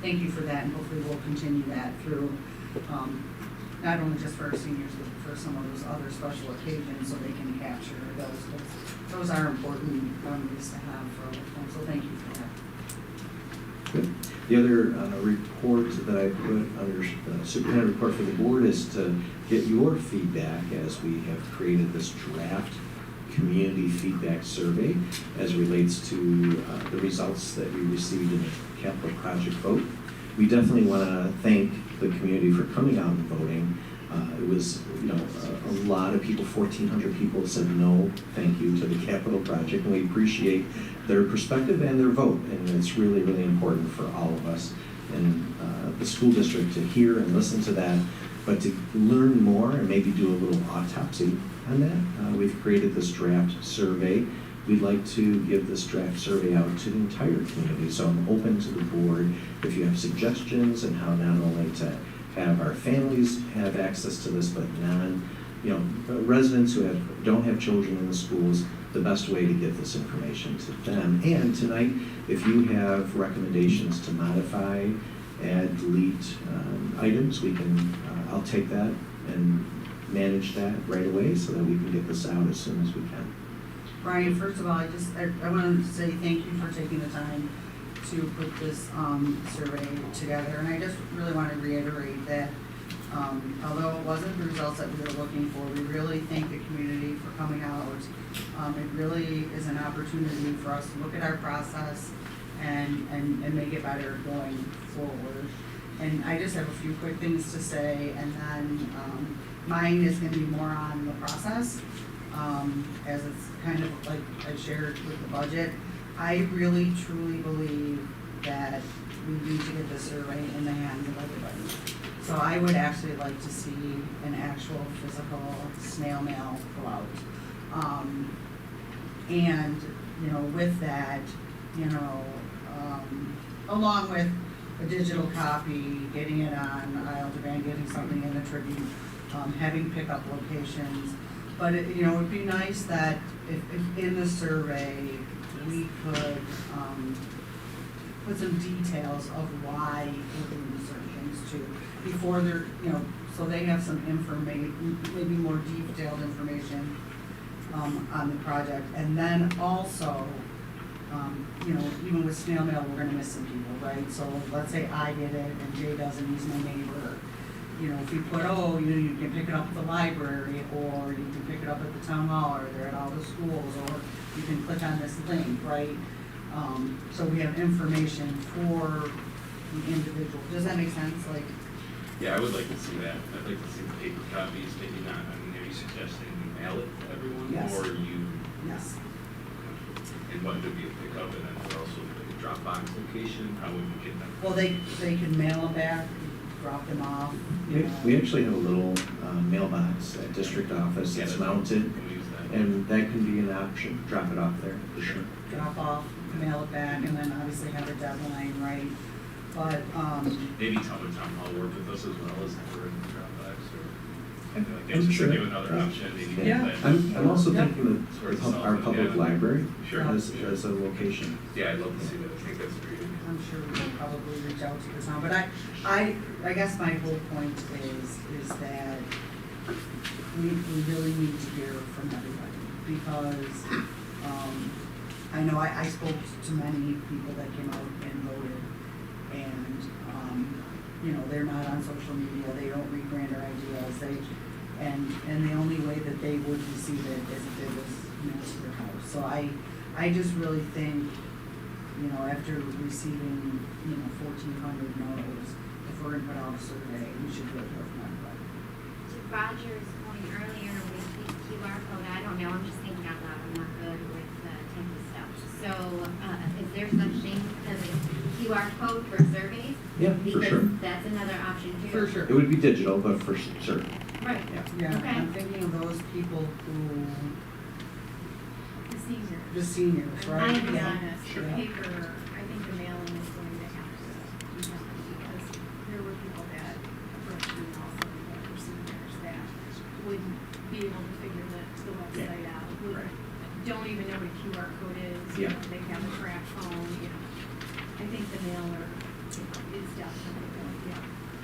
thank you for that, and hopefully we'll continue that through, not only just for our seniors, but for some of those other special occasions, so they can capture those. Those are important memories to have for them, so thank you for that. Good. The other report that I put under the superintendent report for the board is to get your feedback as we have created this draft community feedback survey as relates to the results that we received in the capital project vote. We definitely want to thank the community for coming out and voting. It was, a lot of people, 1,400 people said no, thank you to the capital project, and we appreciate their perspective and their vote, and it's really, really important for all of us in the school district to hear and listen to that, but to learn more and maybe do a little autopsy on that. We've created this draft survey. We'd like to give this draft survey out to the entire community, so I'm open to the board if you have suggestions and how not only to have our families have access to this, but residents who don't have children in the schools, the best way to get this information to them. And tonight, if you have recommendations to modify, add, delete items, we can. I'll take that and manage that right away so that we can get this out as soon as we can. Brian, first of all, I want to say thank you for taking the time to put this survey together, and I just really want to reiterate that although it wasn't the results that we were looking for, we really thank the community for coming out. It really is an opportunity for us to look at our process and make it better going forward. And I just have a few quick things to say, and then mine is going to be more on the process, as it's kind of like I shared with the budget. I really truly believe that we need to get the survey in the hands of everybody. So I would actually like to see an actual physical snail mail go out. And, with that, along with a digital copy, getting it on aisle demand, getting something in the Tribune, having pickup locations. But it would be nice that if in the survey we could put some details of why we're doing certain things too, before they're, so they have some information, maybe more detailed information on the project. And then also, even with snail mail, we're gonna miss some people, right? So let's say I did it and Jay doesn't, he's my neighbor. If we put, you can pick it up at the library, or you can pick it up at the town hall, or they're at all the schools, or you can click on this link, right? So we have information for the individual. Does that make sense? Yeah, I would like to see that. I'd like to see the paper copies, maybe not, are you suggesting you mail it to everyone? Yes. Or you? Yes. And what would be a pickup, and then also like a Dropbox location, how would you get them? Well, they can mail them back, drop them off. We actually have a little mailbox at district office that's mounted, and that can be an option. Drop it off there, for sure. Drop off, mail it back, and then obviously have a deadline, right? But, Maybe town hall work with us as well as we're in the Dropbox, or like I'm that's just sure. give another option, maybe. Yeah. I'm also Yeah. thinking of our public library Sure. as a location. Yeah, I'd love to see that. I think that's great. I'm sure we'll probably reach out to the town, but I guess my whole point is that we really need to hear from everybody, because, I know I spoke to many people that came out and voted, and, they're not on social media, they don't read grander ideas, and the only way that they would receive it is if it was mailed to their house. So I just really think, after receiving, 1,400 no's, if we're gonna put out a survey, we should really hear from everybody. To Roger's point earlier with the QR code, I don't know, I'm just thinking out loud, I'm not good with type of stuff. So, is there such thing as a QR code for surveys? Yeah, for sure. Because that's another option too. For sure. It would be digital, but for sure. Right. Yeah, Okay. I'm thinking of those people who, The seniors. the seniors, right? I'll be Yeah. honest, the Sure. paper, I think the mailing is going to have to be done, because there were people that approached me also that were seniors that wouldn't be able to figure the website out, don't even know what a QR code is, Yeah. They have a crap phone, I think the mailer is definitely going,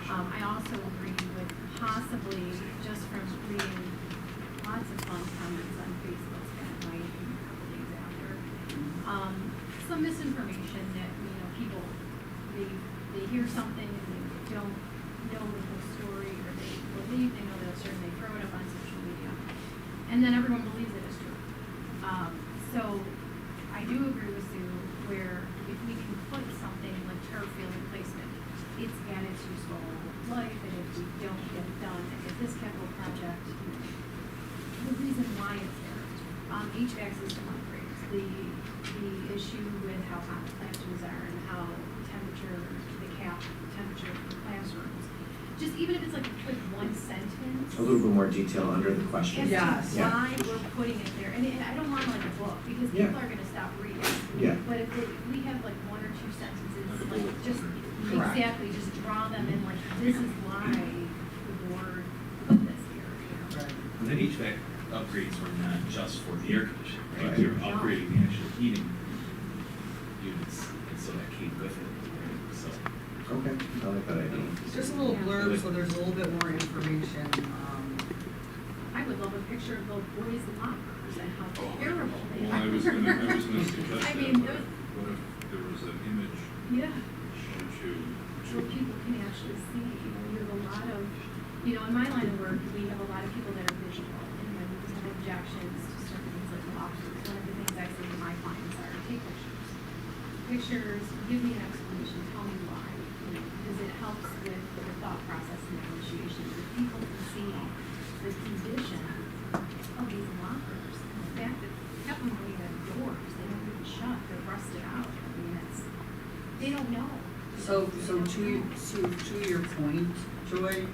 I also agree with possibly, just from reading lots of fun comments on Facebook that night and a couple days after, some misinformation that, people, they hear something and they don't know the whole story, or they believe they know the story, and they throw it up on social media. And then everyone believes it is true. So I do agree with Sue where if we can put something like turf field replacement, it's added to school life, and if we don't get it done, if this capital project, the reason why it's there, HVAC system upgrades, the issue with how hot the classrooms are and how the cap temperature for classrooms, just even if it's like a quick one sentence. A little bit more detail under the question. As to Yes. Yeah. why we're putting it there, and I don't want like a book, because Yeah. people are gonna stop reading. Yeah. But if we have like one or two sentences, like just, Correct. exactly, just draw them in, like, this is why the board put this here, you know? And then HVAC upgrades were not just for the air conditioning, right? Right. You're upgrading the actual heating units, and so that came with it, right? So. Okay, I like that idea. Just a little blurb, so there's a little bit more information. I would love a picture of the boys' lockers and how terrible they Well, are. I was gonna suggest I that, mean, what if there was an image yeah, shown to, where people can actually see, you know, you have a lot of, you know, in my line of work, we have a lot of people that are visual, and when we have objections to certain things like lockers, one of the things I say to my clients are, take pictures. Pictures, give me an explanation, tell me why, you know, because it helps with the thought process and negotiations. If people can see the condition of these lockers, and the fact that half of them don't even have doors, they don't even shut, they're rusted out, I mean, they don't know. So to your point, Joy,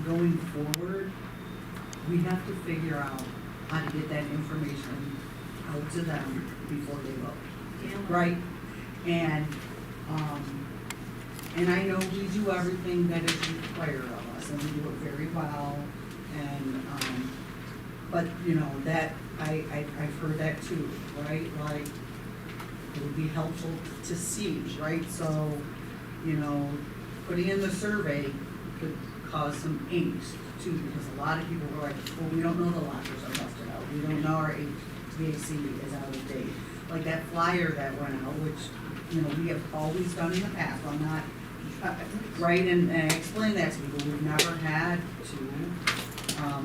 going forward, we have to figure out how to get that information out to them before they vote, right? And I know we do everything that is required of us, and we do it very well, and, but, you know, that, I've heard that too, right? Like, it would be helpful to see, right? So, you know, putting in the survey could cause some angst too, because a lot of people were like, well, we don't know the lockers are busted out, we don't know our HVAC is out of date. Like that flyer that went out, which, you know, we have always done in the past, I'm not, right, and I explained that to people, we've never had to,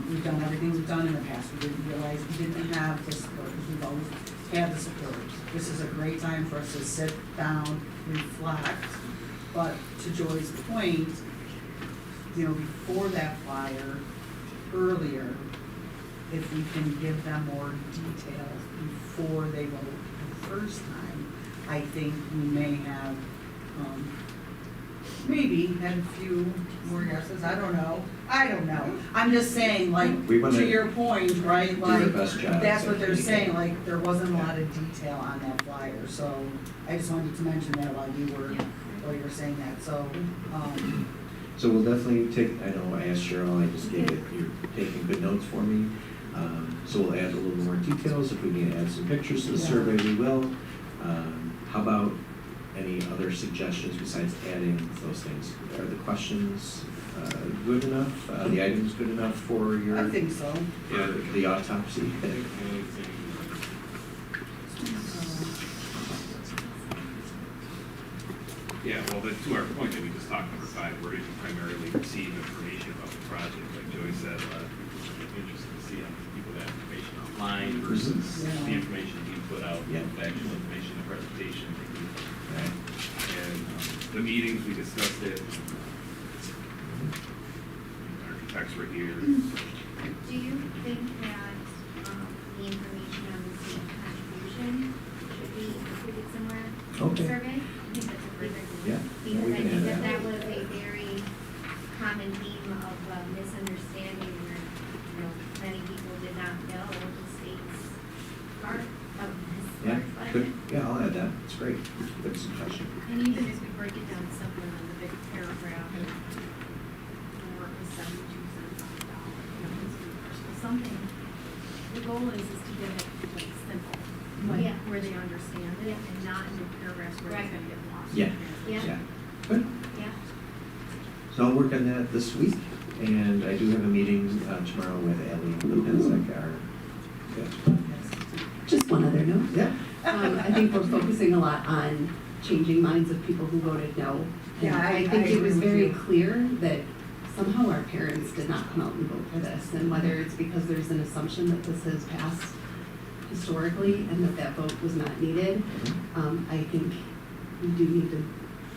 we've done everything we've done in the past, we didn't realize we didn't have the support, because we've always had the support. This is a great time for us to sit down, reflect, but to Joy's point, you know, before that flyer, earlier, if we can give them more details before they vote the first time, I think we may have, maybe had a few more yeses, I don't know. I'm just saying, like, We wanna to your point, right, do our like, best job that's as what they're we can. saying, like, there wasn't a lot of detail on that flyer, so I just wanted to mention that while you were saying that, so, So we'll definitely take, I know I asked Cheryl, I just gave it, you're taking good notes for me. So we'll add a little more details, if we need to add some pictures to the Yeah. survey, we will. How about any other suggestions besides adding those things? Are the questions good enough, the items good enough for your? I think so. Yeah, the autopsy. Yeah, well, to our point that we just talked, number 5, where you can primarily receive information about the project, like Joey said, it's interesting to see how many people have information online versus Yeah. the information you put out, Yeah. the actual information, the presentation. Right. And the meetings, we discussed it. Architects were here. Do you think that, the information on the student contribution should be included somewhere in the Okay. survey? I think that's a perfect. Yeah, Because we I can think add that that. that was a very common theme of misunderstanding where, you know, many people did not know the state's part of this. Yeah, budget. good, yeah, I'll add that, it's great, good suggestion. And even if we break it down simpler in the big paragraph, and work with 72 cents on the dollar, you know, or something. The goal is to get it like simple, like Yeah. where they understand it, and not in the paragraphs where it's gonna get lost. Yeah, Yeah. yeah, good. Yeah. So I'll work on that this week, and I do have a meeting tomorrow with Ellie Lupinzek, our. Just one other note. Yeah. I think we're focusing a lot on changing minds of people who voted no. And Yeah, I think it agree was with very you. clear that somehow our parents did not come out and vote for this. And whether it's because there's an assumption that this has passed historically and that vote was not needed. I think we do need to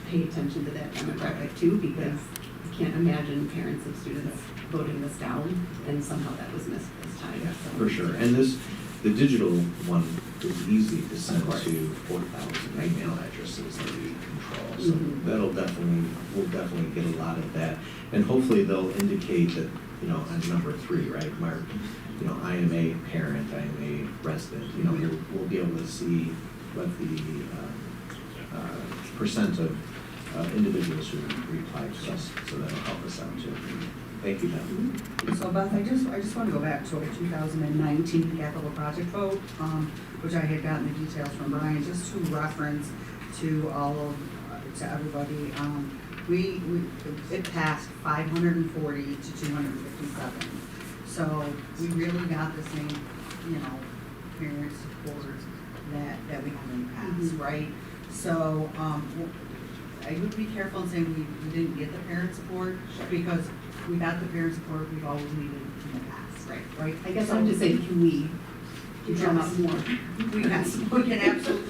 pay attention to that demographic too, because I can't imagine parents of students voting this down, and somehow that was missed this time. Yeah, So- for sure. And the digital one is easy to send Of course. to 4,000 email addresses that we control. So Mhm. we'll definitely get a lot of that. And hopefully they'll indicate that, on number 3, right, Mark, I am a parent, I am a resident, we'll be able to see what the percent of individuals who reply to us, so that'll help us out too. Thank you, John. So Beth, I just want to go back to a 2019 capital project vote, which I had gotten the details from Brian, just to reference to to everybody. It passed 540 to 257. So we really got the same, parent support that we have in the past, right? So, I would be careful in saying we didn't get the parent support, because we got the parent support we've always needed in the past. Right. I guess I'm just saying, can we drum up more? We can absolutely,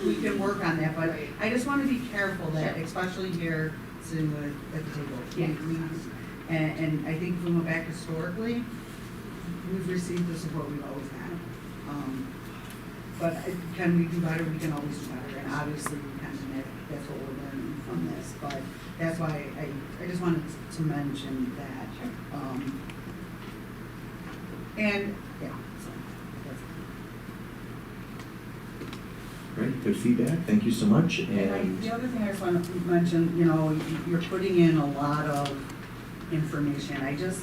we can work on that, but I just want to be careful that, especially here, sitting at the table. Yeah. And I think if we go back historically, we've received the support we've always had. But can we do better? We can always do better, and obviously we can, and that's what we're learning from this. But that's why I just wanted to mention that. And, yeah, so that's Great, good feedback, thank you so much. And the other thing I just want to mention, you're putting in a lot of information. I just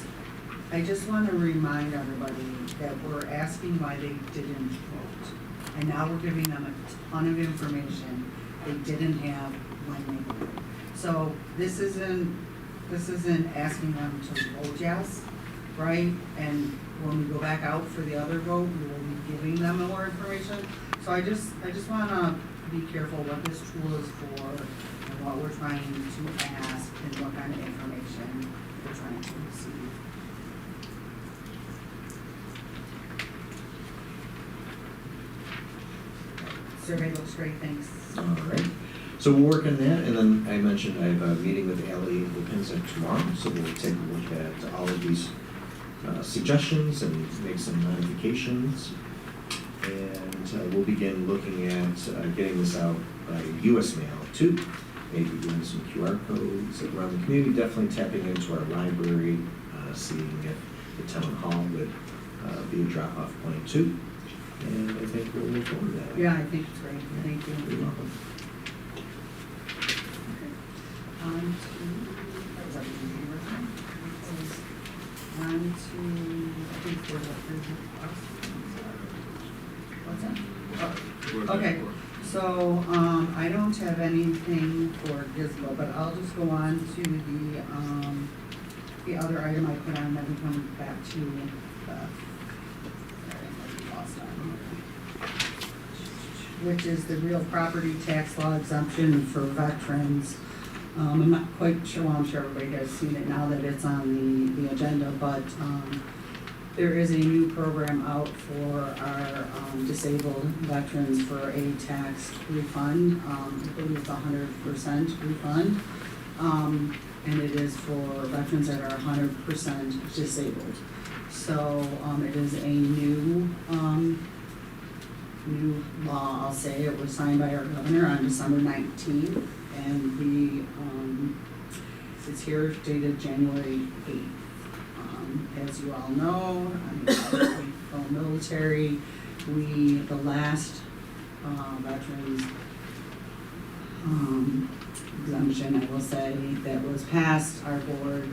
want to remind everybody that we're asking why they didn't vote. And now we're giving them a ton of information they didn't have when they voted. So this isn't asking them to vote yes, right? And when we go back out for the other vote, we will be giving them more information. So I just want to be careful what this tool is for and what we're trying to ask and what kind of information we're trying to receive. Survey looks great, thanks. All right, so we'll work on that, and then I mentioned I have a meeting with Ally Lipinska tomorrow, so we'll take a look at all of these suggestions and make some modifications. And we'll begin looking at getting this out by US mail too, maybe doing some QR codes around the community, definitely tapping into our library, seeing if the town hall would be a drop-off point too. And I think we'll move forward with that. Yeah, I think it's great, thank you. You're welcome. I think for what's that? Okay, so, I don't have anything for Gizmo, but I'll just go on to the other item I put on, then we come back to which is the real property tax law exemption for veterans. I'm not quite sure, well, I'm sure everybody has seen it now that it's on the agenda, but there is a new program out for our disabled veterans for a tax refund. I believe it's 100% refund. And it is for veterans that are 100% disabled. So it is a new law, I'll say. It was signed by our governor on December 19th, and it's here dated January 8th. As you all know, I'm from military. The last veterans exemption, I will say, that was passed, our board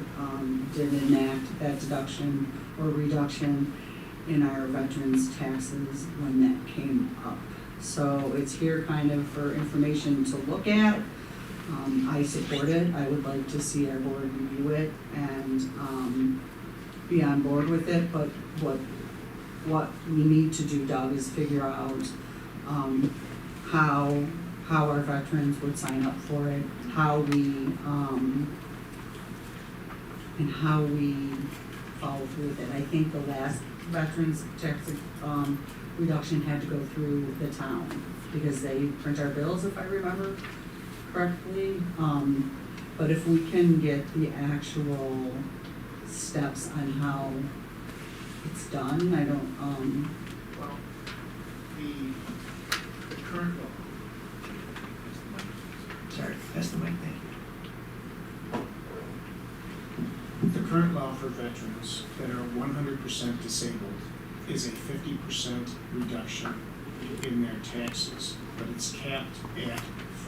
did enact that deduction or reduction in our veterans' taxes when that came up. So it's here kind of for information to look at. I support it. I would like to see our board review it and be on board with it, but what we need to do, Doug, is figure out how our veterans would sign up for it, how we follow through with it. I think the last veterans tax reduction had to go through the town, because they print our bills, if I remember correctly. But if we can get the actual steps on how it's done, I don't, Well, the current law, Sorry, that's the mic, thank you. the current law for veterans that are 100% disabled is a 50% reduction in their taxes, but it's capped at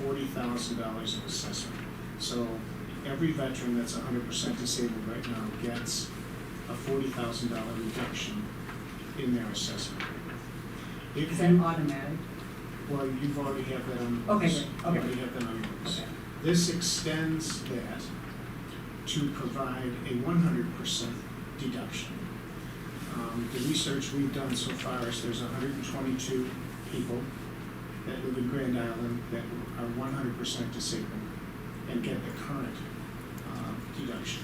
$40,000 of assessment. So every veteran that's 100% disabled right now gets a $40,000 reduction in their assessment. If is that you- automatic? Well, you've already have that on. Okay, books. great. You Okay. already have that on your books. Okay. This extends that to provide a 100% deduction. The research we've done so far is there's 122 people that live in Grand Island that are 100% disabled and get the current deduction.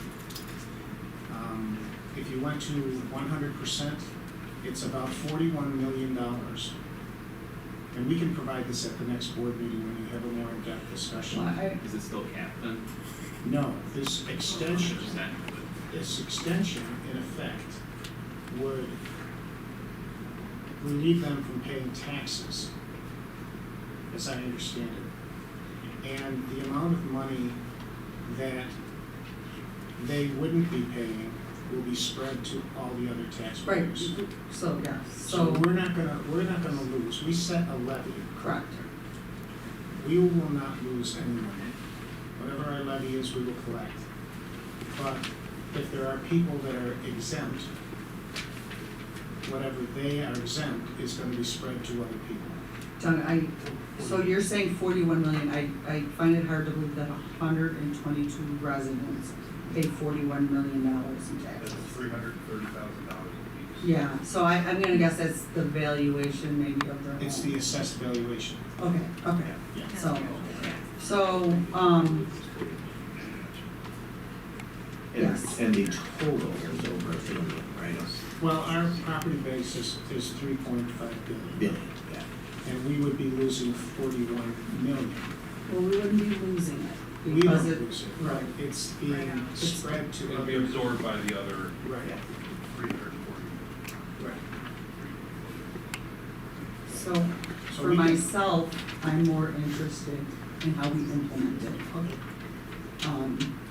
If you went to 100%, it's about $41 million. And we can provide this at the next board meeting when you have a more in-depth discussion. Is it still capped then? No, this extension, 100%. in effect, would relieve them from paying taxes, as I understand it. And the amount of money that they wouldn't be paying will be spread to all the other Right, taxpayers. so, yeah, So we're not gonna lose. We set a levy. correct. We will not lose any money. Whatever our levy is, we will collect. But if there are people that are exempt, whatever they are exempt is gonna be spread to other people. John, so you're saying 41 million, I find it hard to believe that 122 residents pay $41 million in taxes. $330,000 apiece. Yeah, so I'm gonna guess that's the valuation maybe of their home. It's the assessed valuation. Okay, Yeah. so, yes. And the total is over $1 billion, right? Well, our property base is 3.5 billion. Billion, yeah. And we would be losing 41 million. Well, we wouldn't be losing it We because don't it, lose it, right. right? It's being spread to It'll be other. absorbed by the other Right, 340. right. So, So for we can- myself, I'm more interested in how we implement it.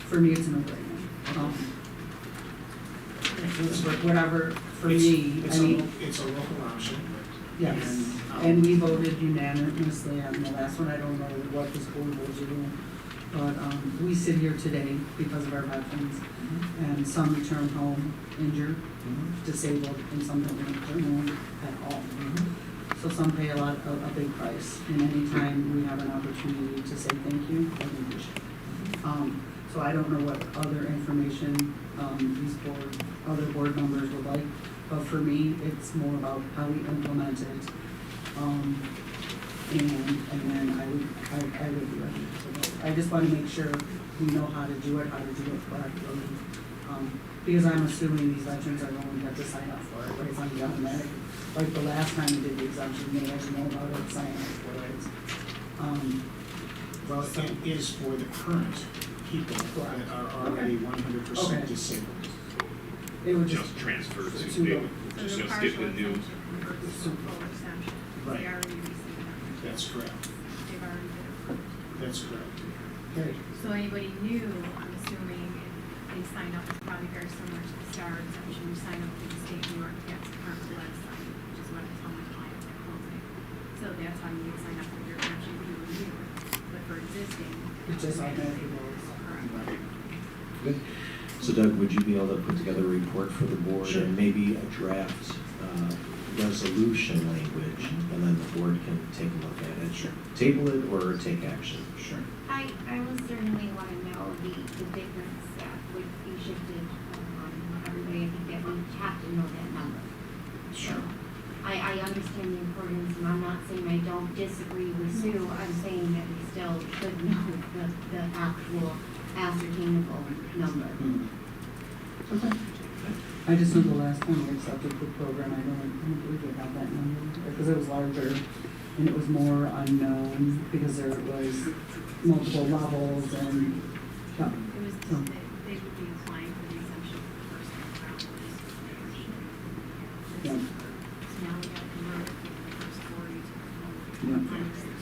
For me, it's a no-brainer. Let's work whatever, for me, It's I mean, it's a local option. yes. And, And we voted unanimously on the last one. I don't know what this board will do. But, we sit here today because of our veterans. And some return home injured, disabled, and some don't return home at all. So some pay a big price, and anytime we have an opportunity to say thank you, I think we should. So I don't know what other information, these other board members would like, but for me, it's more about how we implement it. And then I would be ready to vote. I just wanna make sure we know how to do it correctly. Because I'm assuming these veterans are going to have to sign up for it, right? It's on the automatic. Like the last time we did the exemption, they had to know about it, sign up for it. Well, it is for the current people that are already 100% Okay. disabled. It would Just transfer to, to they the- would So just the gonna skip partial the new. exemption versus the full exemption. Right. They already received that. That's correct. They've already been approved. That's correct. Okay. So anybody new, I'm assuming, if they signed up, it's probably very similar to the STAR exemption. You sign up for the state of New York, that's the current website, which is what I tell my clients at closing. So that's how you would sign up for your exemption if you were new. But for existing. It just automatically goes. Correct. Good. So Doug, would you be able to put together a report for the board Sure. and maybe a draft resolution language, and then the board can take a look at it? Sure. Table it or take action? Sure. I will certainly want to know the difference that would be shifted on everybody. I think that we have to know that number. Sure. I understand the importance, and I'm not saying I don't disagree with Sue. I'm saying that we still should know the actual ascertainable number. Okay. I just know the last time we accepted the program, I don't believe we have that number, because it was larger and it was more unknown, because there was multiple levels and, yeah. It was just that they would be applying for the exemption for the first time around, at least for the Yeah. So now we got to convert it from the first 40 to Yeah.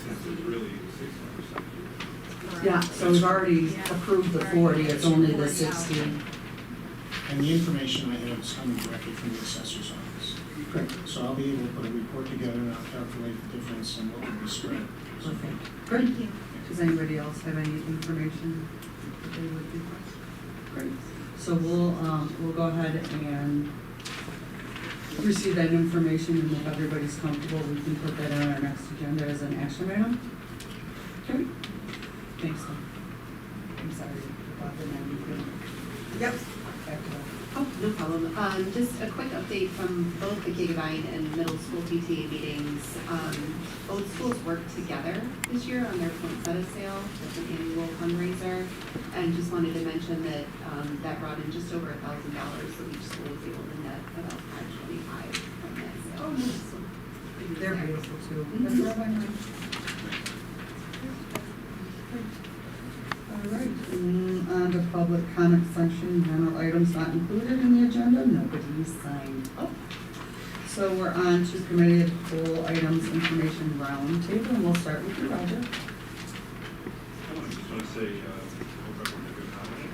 This is really 6%. Yeah, so we've already approved the 40, it's only the 60. And the information I have is coming directly from the assessor's office. Great. So I'll be able to put a report together and I'll calculate the difference and what will be spread. Perfect. Great. Does anybody else have any information that they would request? Great. So we'll go ahead and receive that information, and if everybody's comfortable, we can put that on our next agenda as an action item. Okay. Thanks, Tom. I'm sorry about the 90. Yep. Back to that. Oh, no problem. Just a quick update from both the Gigabine and middle school PTA meetings. Both schools worked together this year on their poinsettia sale. That's an annual fundraiser. And just wanted to mention that that brought in just over $1,000, so each school was able to net about $525 from that sale. Oh, nice. So, They're beautiful too. Mhm. That's right. All right, on to public comment section, general items not included in the agenda, nobody signed up. So we're on to committee of the whole items information roundtable, and we'll start with you, Roger. I just want to say, hope everyone had a good holiday.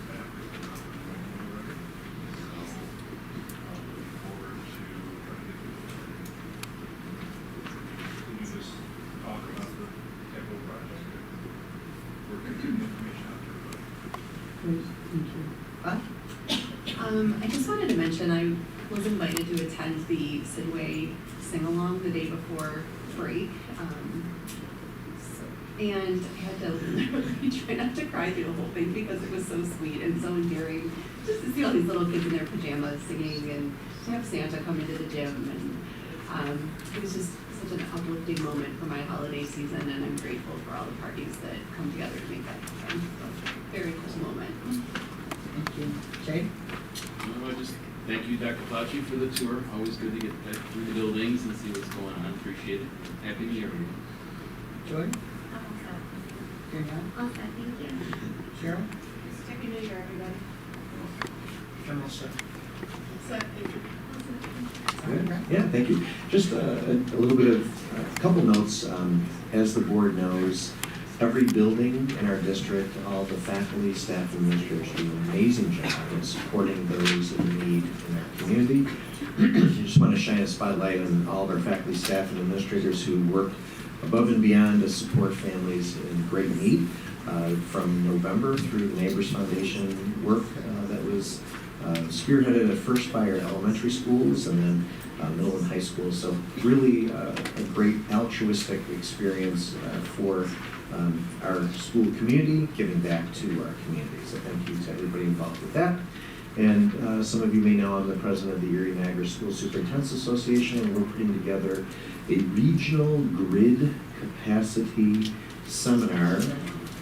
Back with the holiday already. So, looking forward to trying to continue this talk about the capital project. We're getting the information out to everybody. Great, thank you. Bob? I just wanted to mention, I was invited to attend the Sidway sing-along the day before break. And I had to literally try not to cry through the whole thing because it was so sweet and so endearing. Just to see all these little kids in their pajamas singing and to have Santa come into the gym. And it was just such an uplifting moment for my holiday season, and I'm grateful for all the parties that come together to make that happen. So, very cool moment. Thank you. Jay? I just thank you, Dr. Fauci, for the tour. Always good to get back through the buildings and see what's going on. Appreciate it. Happy New Year, everyone. Joy? All You're not? set, thank you. Cheryl? Happy New Year, everybody. General set. Good. Yeah, thank you. Just a little bit of, a couple notes. As the board knows, every building in our district, all the faculty, staff, and administrators do an amazing job in supporting those in need in our community. I just want to shine a spotlight on all of our faculty, staff, and administrators who work above and beyond to support families in great need. From November through the Neighbors Foundation work that was spearheaded at first by our elementary schools and then middle and high schools. So really a great altruistic experience for our school community, giving back to our community. So thank you to everybody involved with that. And some of you may know I'm the president of the Erie Niagara School Superintendents Association, and we're putting together a regional grid capacity seminar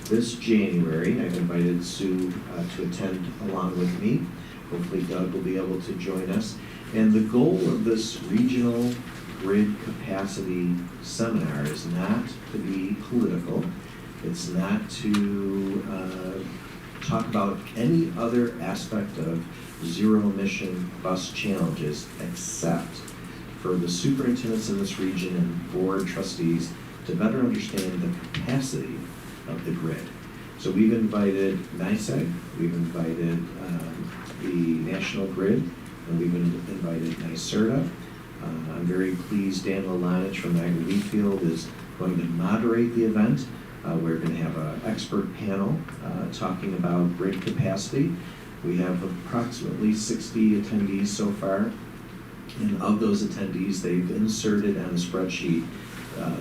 this January. I've invited Sue to attend along with me. Hopefully Doug will be able to join us. And the goal of this regional grid capacity seminar is not to be political. It's not to talk about any other aspect of zero emission bus challenges except for the superintendents in this region and board trustees to better understand the capacity of the grid. So we've invited NYSEG, we've invited the National Grid, and we've invited NYSERDA. I'm very pleased Dan Lalanich from Niagara Wheatfield is going to moderate the event. We're going to have an expert panel talking about grid capacity. We have approximately 60 attendees so far, and of those attendees, they've inserted on a spreadsheet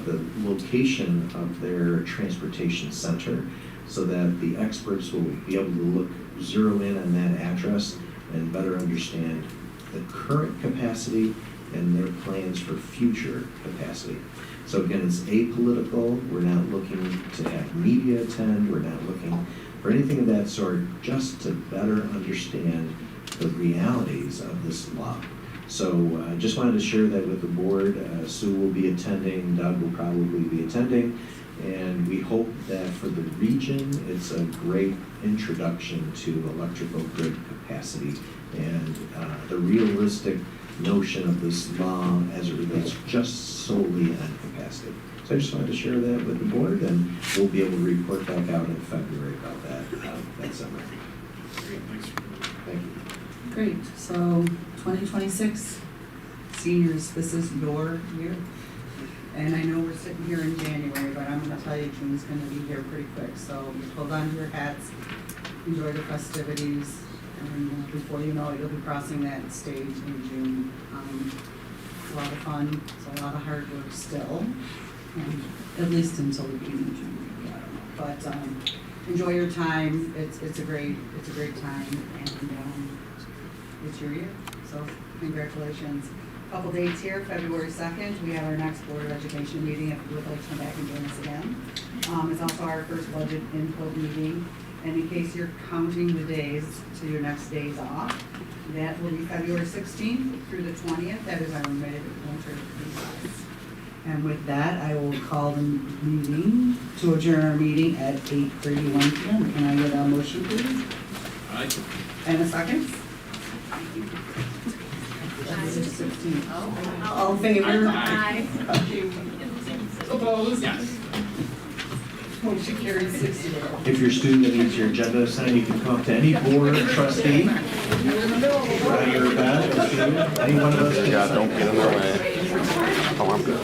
the location of their transportation center so that the experts will be able to zero in on that address and better understand the current capacity and their plans for future capacity. So again, it's apolitical. We're not looking to have media attend. We're not looking for anything of that sort, just to better understand the realities of this law. So just wanted to share that with the board. Sue will be attending, Doug will probably be attending, and we hope that for the region, it's a great introduction to electrical grid capacity and the realistic notion of this law as it relates just solely on capacity. So I just wanted to share that with the board, and we'll be able to report back out in February about that summer. Great, thanks. Thank you. Great, so 2026, seniors, this is your year. And I know we're sitting here in January, but I'm gonna tell you, June's gonna be here pretty quick. So hold on to your hats, enjoy the festivities, and before you know it, you'll be crossing that stage in June. It's a lot of fun, it's a lot of hard work still, at least until the beginning of June, maybe, I don't know. But enjoy your time, it's a great time, and it's your year, so congratulations. Couple dates here, February 2nd, we have our next Board of Education meeting, if you would like to come back and join us again. It's also our first budget input meeting, and in case you're counting the days to your next days off, that will be February 16th through the 20th, that is our mid-winter recess. And with that, I will call the meeting, to adjourn our meeting at 8:31 p.m. Can I get a motion, please? Aye. And a second? All in favor? Aye. Opposed? Yes. Motion carries 6-0. If you're a student that needs your agenda assigned, you can come up to any board or trustee. Right here, Beth, any one of us. Yeah, don't get in their way. Oh, I'm good.